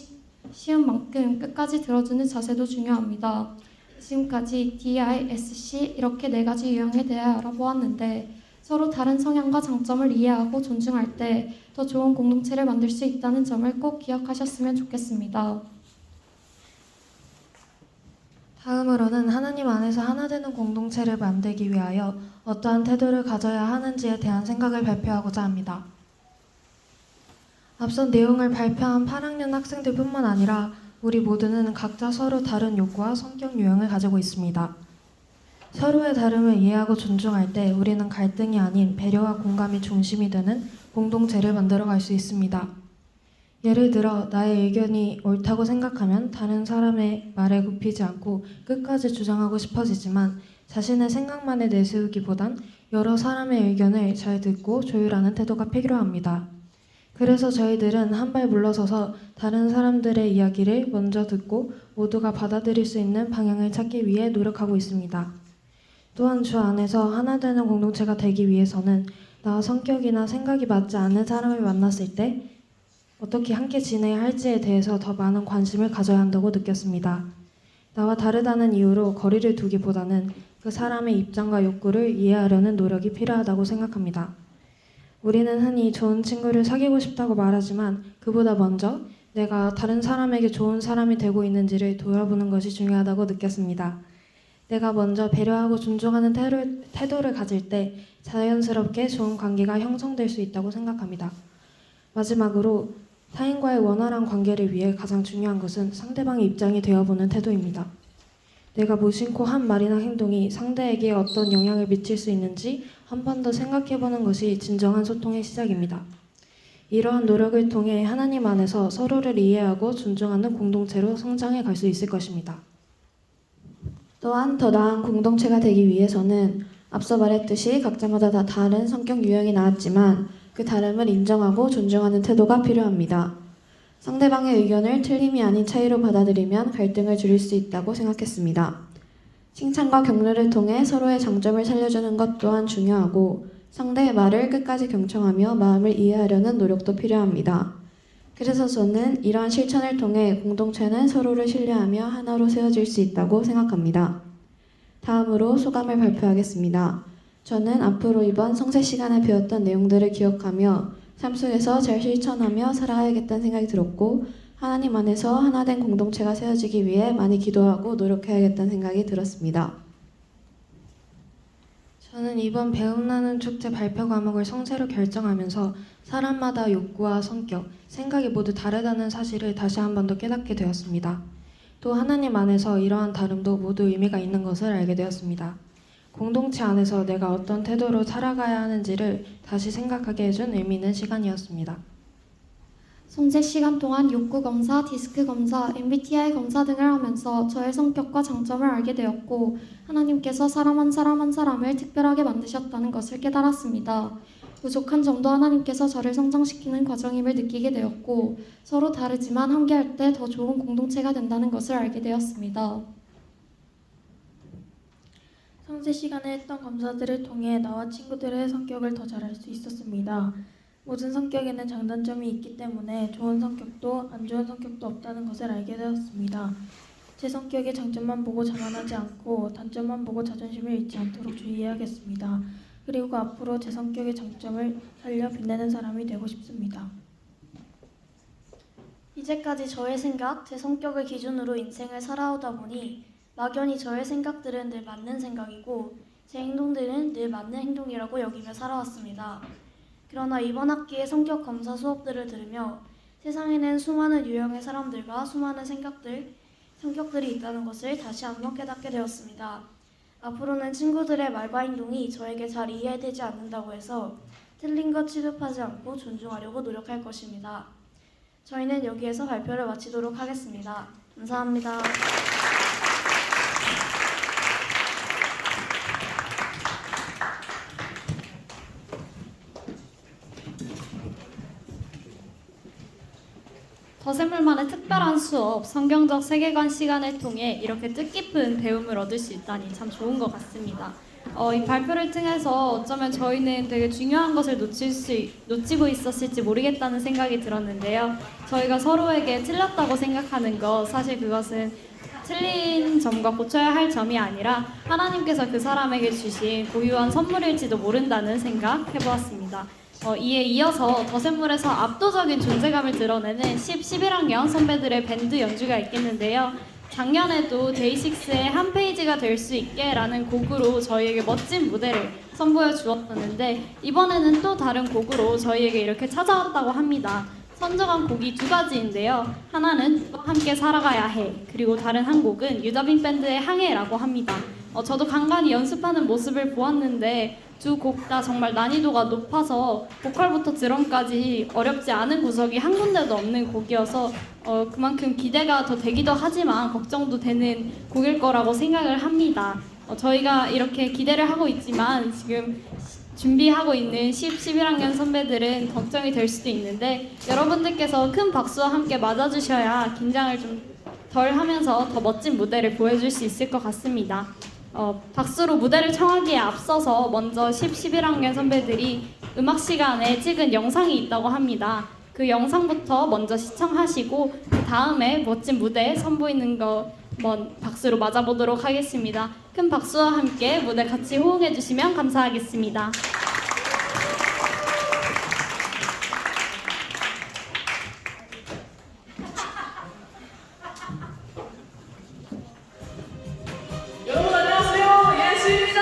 쉬운 만큼 끝까지 들어주는 자세도 중요합니다. 지금까지 DISC 이렇게 4가지 유형에 대해 알아보았는데 서로 다른 성향과 장점을 이해하고 존중할 때 더 좋은 공동체를 만들 수 있다는 점을 꼭 기억하셨으면 좋겠습니다. 다음으로는 하나님 안에서 하나 되는 공동체를 만들기 위하여 어떠한 태도를 가져야 하는지에 대한 생각을 발표하고자 합니다. 앞선 내용을 발표한 8학년 학생들뿐만 아니라 우리 모두는 각자 서로 다른 욕구와 성격 유형을 가지고 있습니다. 서로의 다름을 이해하고 존중할 때 우리는 갈등이 아닌 배려와 공감이 중심이 되는 공동체를 만들어갈 수 있습니다. 예를 들어 나의 의견이 옳다고 생각하면 다른 사람의 말에 굽히지 않고 끝까지 주장하고 싶어지지만 자신의 생각만을 내세우기보단 여러 사람의 의견을 잘 듣고 조율하는 태도가 필요합니다. 그래서 저희들은 한 발 물러서서 다른 사람들의 이야기를 먼저 듣고 모두가 받아들일 수 있는 방향을 찾기 위해 노력하고 있습니다. 또한 주 안에서 하나 되는 공동체가 되기 위해서는 나와 성격이나 생각이 맞지 않는 사람을 만났을 때 어떻게 함께 지내야 할지에 대해서 더 많은 관심을 가져야 한다고 느꼈습니다. 나와 다르다는 이유로 거리를 두기보다는 그 사람의 입장과 욕구를 이해하려는 노력이 필요하다고 생각합니다. 우리는 흔히 좋은 친구를 사귀고 싶다고 말하지만 그보다 먼저 내가 다른 사람에게 좋은 사람이 되고 있는지를 돌아보는 것이 중요하다고 느꼈습니다. 내가 먼저 배려하고 존중하는 태도를 가질 때 자연스럽게 좋은 관계가 형성될 수 있다고 생각합니다. 마지막으로 타인과의 원활한 관계를 위해 가장 중요한 것은 상대방의 입장이 되어보는 태도입니다. 내가 무심코 한 말이나 행동이 상대에게 어떤 영향을 미칠 수 있는지 한 번 더 생각해보는 것이 진정한 소통의 시작입니다. 이러한 노력을 통해 하나님 안에서 서로를 이해하고 존중하는 공동체로 성장해 갈 수 있을 것입니다. 또한 더 나은 공동체가 되기 위해서는 앞서 말했듯이 각자마다 다 다른 성격 유형이 나왔지만 그 다름을 인정하고 존중하는 태도가 필요합니다. 상대방의 의견을 틀림이 아닌 차이로 받아들이면 갈등을 줄일 수 있다고 생각했습니다. 칭찬과 격려를 통해 서로의 장점을 살려주는 것 또한 중요하고 상대의 말을 끝까지 경청하며 마음을 이해하려는 노력도 필요합니다. 그래서 저는 이러한 실천을 통해 공동체는 서로를 신뢰하며 하나로 세워질 수 있다고 생각합니다. 다음으로 소감을 발표하겠습니다. 저는 앞으로 이번 성세 시간에 배웠던 내용들을 기억하며 삶 속에서 잘 실천하며 살아야겠다는 생각이 들었고 하나님 안에서 하나된 공동체가 세워지기 위해 많이 기도하고 노력해야겠다는 생각이 들었습니다. 저는 이번 배움나는 축제 발표 과목을 성세로 결정하면서 사람마다 욕구와 성격, 생각이 모두 다르다는 사실을 다시 한 번 더 깨닫게 되었습니다. 또 하나님 안에서 이러한 다름도 모두 의미가 있는 것을 알게 되었습니다. 공동체 안에서 내가 어떤 태도로 살아가야 하는지를 다시 생각하게 해준 의미 있는 시간이었습니다. 성세 시간 동안 욕구 검사, 디스크 검사, MBTI 검사 등을 하면서 저의 성격과 장점을 알게 되었고 하나님께서 사람 한 사람을 특별하게 만드셨다는 것을 깨달았습니다. 부족한 점도 하나님께서 저를 성장시키는 과정임을 느끼게 되었고 서로 다르지만 함께할 때 더 좋은 공동체가 된다는 것을 알게 되었습니다. 성세 시간에 했던 검사들을 통해 나와 친구들의 성격을 더 잘 알 수 있었습니다. 모든 성격에는 장단점이 있기 때문에 좋은 성격도 안 좋은 성격도 없다는 것을 알게 되었습니다. 제 성격의 장점만 보고 자만하지 않고 단점만 보고 자존심을 잃지 않도록 주의해야겠습니다. 그리고 앞으로 제 성격의 장점을 살려 빛내는 사람이 되고 싶습니다. 이제까지 저의 생각, 제 성격을 기준으로 인생을 살아오다 보니 막연히 저의 생각들은 늘 맞는 생각이고 제 행동들은 늘 맞는 행동이라고 여기며 살아왔습니다. 그러나 이번 학기의 성격 검사 수업들을 들으며 세상에는 수많은 유형의 사람들과 수많은 성격들이 있다는 것을 다시 한번 깨닫게 되었습니다. 앞으로는 친구들의 말과 행동이 저에게 잘 이해되지 않는다고 해서 틀린 것 취급하지 않고 존중하려고 노력할 것입니다. 저희는 여기에서 발표를 마치도록 하겠습니다. 감사합니다. 더샘물만의 특별한 수업, 성경적 세계관 시간을 통해 이렇게 뜻깊은 배움을 얻을 수 있다니 참 좋은 것 같습니다. 이 발표를 통해서 어쩌면 저희는 되게 중요한 것을 놓치고 있었을지 모르겠다는 생각이 들었는데요. 저희가 서로에게 틀렸다고 생각하는 것, 사실 그것은 틀린 점과 고쳐야 할 점이 아니라 하나님께서 그 사람에게 주신 고유한 선물일지도 모른다는 생각 해보았습니다. 이에 이어서 더샘물에서 압도적인 존재감을 드러내는 10, 11학년 선배들의 밴드 연주가 있겠는데요. 작년에도 데이식스의 한 페이지가 될 수 있게 라는 곡으로 저희에게 멋진 무대를 선보여 주었었는데 이번에는 또 다른 곡으로 저희에게 이렇게 찾아왔다고 합니다. 선정한 곡이 두 가지인데요. 하나는 함께 살아가야 해, 그리고 다른 한 곡은 유다빈 밴드의 항해라고 합니다. 저도 간간히 연습하는 모습을 보았는데 두 곡 다 정말 난이도가 높아서 보컬부터 드럼까지 어렵지 않은 구석이 한 군데도 없는 곡이어서 그만큼 기대가 더 되기도 하지만 걱정도 되는 곡일 거라고 생각을 합니다. 저희가 이렇게 기대를 하고 있지만 지금 준비하고 있는 10, 11학년 선배들은 걱정이 될 수도 있는데 여러분들께서 큰 박수와 함께 맞아주셔야 긴장을 좀 덜 하면서 더 멋진 무대를 보여줄 수 있을 것 같습니다. 박수로 무대를 청하기에 앞서서 먼저 10, 11학년 선배들이 음악 시간에 찍은 영상이 있다고 합니다. 그 영상부터 먼저 시청하시고 그 다음에 멋진 무대 선보이는 거 한번 박수로 맞아보도록 하겠습니다. 큰 박수와 함께 무대 같이 호응해 주시면 감사하겠습니다. 여러분 안녕하세요. 예수입니다.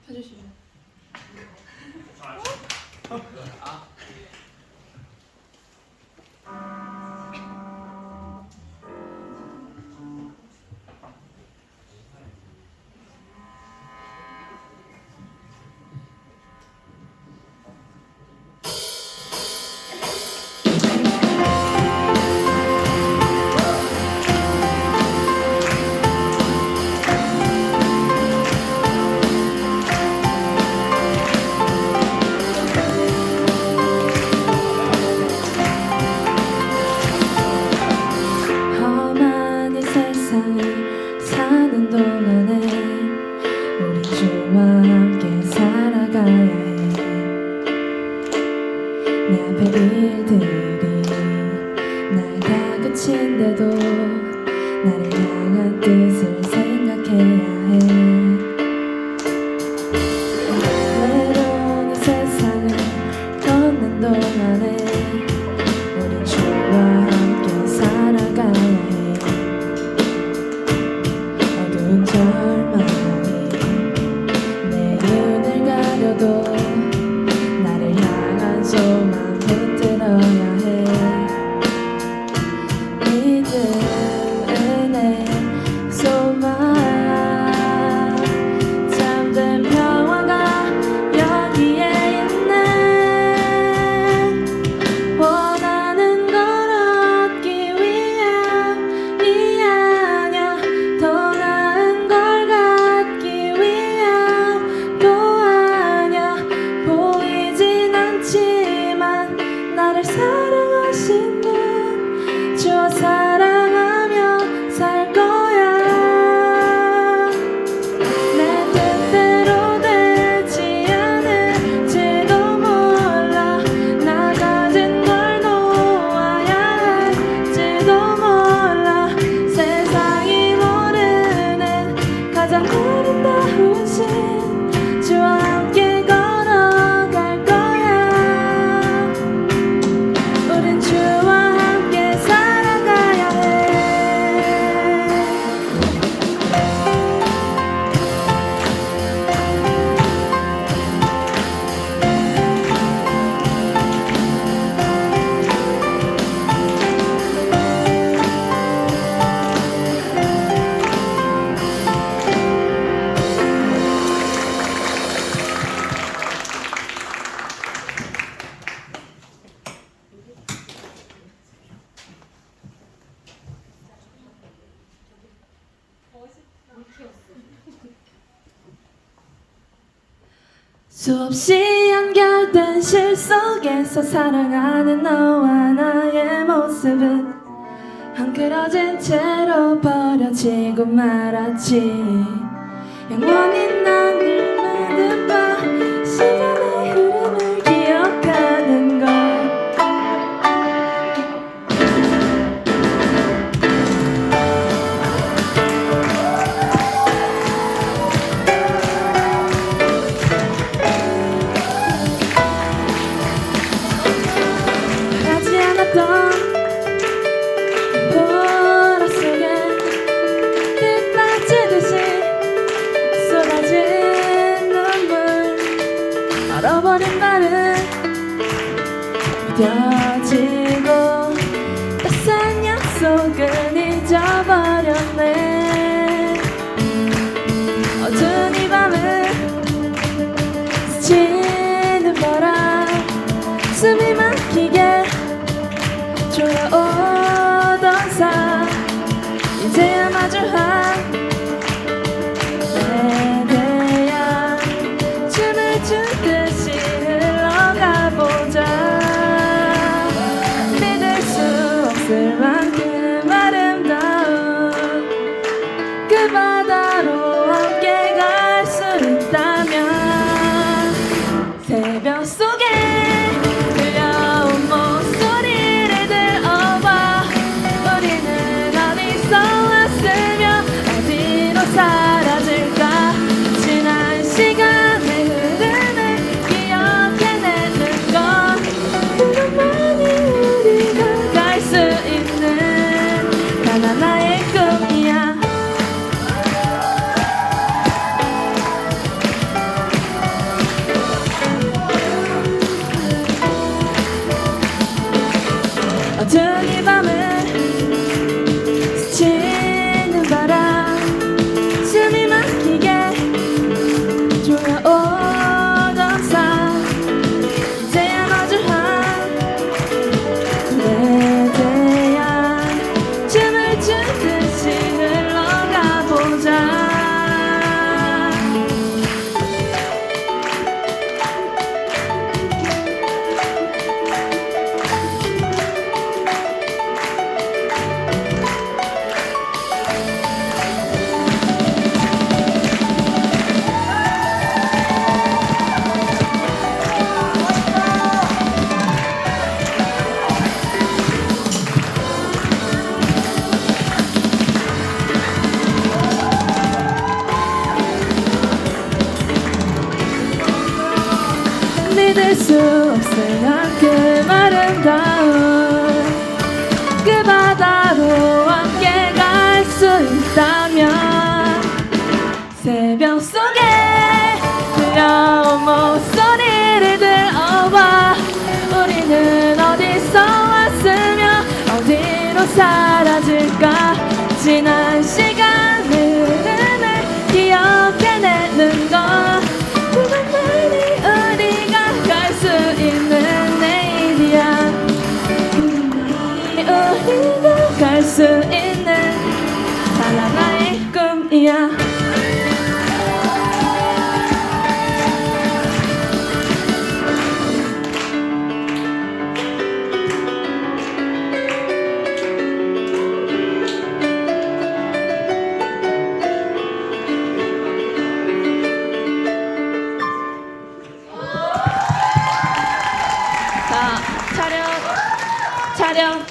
해주시면. 험한 이 세상을 사는 동안에 우리 주와 함께 살아가야 해. 내 앞에 일들이 날 다그친데도 나를 향한 뜻을 생각해야 해. 나를 사랑하신 분 주와 사랑하며 살 거야. 내 뜻대로 되지 않을지도 몰라. 나 가진 걸 놓아야 할지도 몰라. 세상이 모르는 가장 아름다우신 주와 함께 걸어갈 거야. 우린 주와 함께 살아가야 해. 수없이 연결된 실 속에서 사랑하는 너와 나의 모습은 헝클어진 채로 버려지고 말았지. 영원히 넌 일만은 봐 시간의 흐름을 기억하는 걸. 하지 않았던 보라 속에 빗발치듯이 쏟아진 눈물. 얼어버린 말은 무뎌지고 따스한 약속은 잊어버렸네. 어두운 이 밤을 스치는 바람 숨이 막히게 졸아오던 삶. 이제야 마주한 내 대한 춤을 추듯이 흘러가보자. 믿을 수 없을 만큼 아름다운 그 바다로 함께 갈 수 있다면 새벽 속에 들려온 목소리를 들어봐. 우리는 어디서 왔으며 어디로 사라질까. 지난 시간의 흐름을 기억해내는 건 그것만이 우리가 갈 수 있는 단 하나의 꿈이야. 어두운 이 밤을 스치는 바람 숨이 막히게 졸아오던 삶. 이제야 마주한 내 대한 춤을 추듯이 흘러가보자. 믿을 수 없을 만큼 아름다운 그 바다로 함께 갈 수 있다면 새벽 속에 들려온 목소리를 들어봐. 우리는 어디서 왔으며 어디로 사라질까. 지난 시간의 흐름을 기억해내는 건 그것만이 우리가 갈 수 있는 내일이야. 우리가 갈 수 있는 단 하나의 꿈이야. 촬영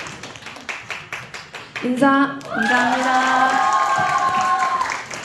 인사 감사합니다.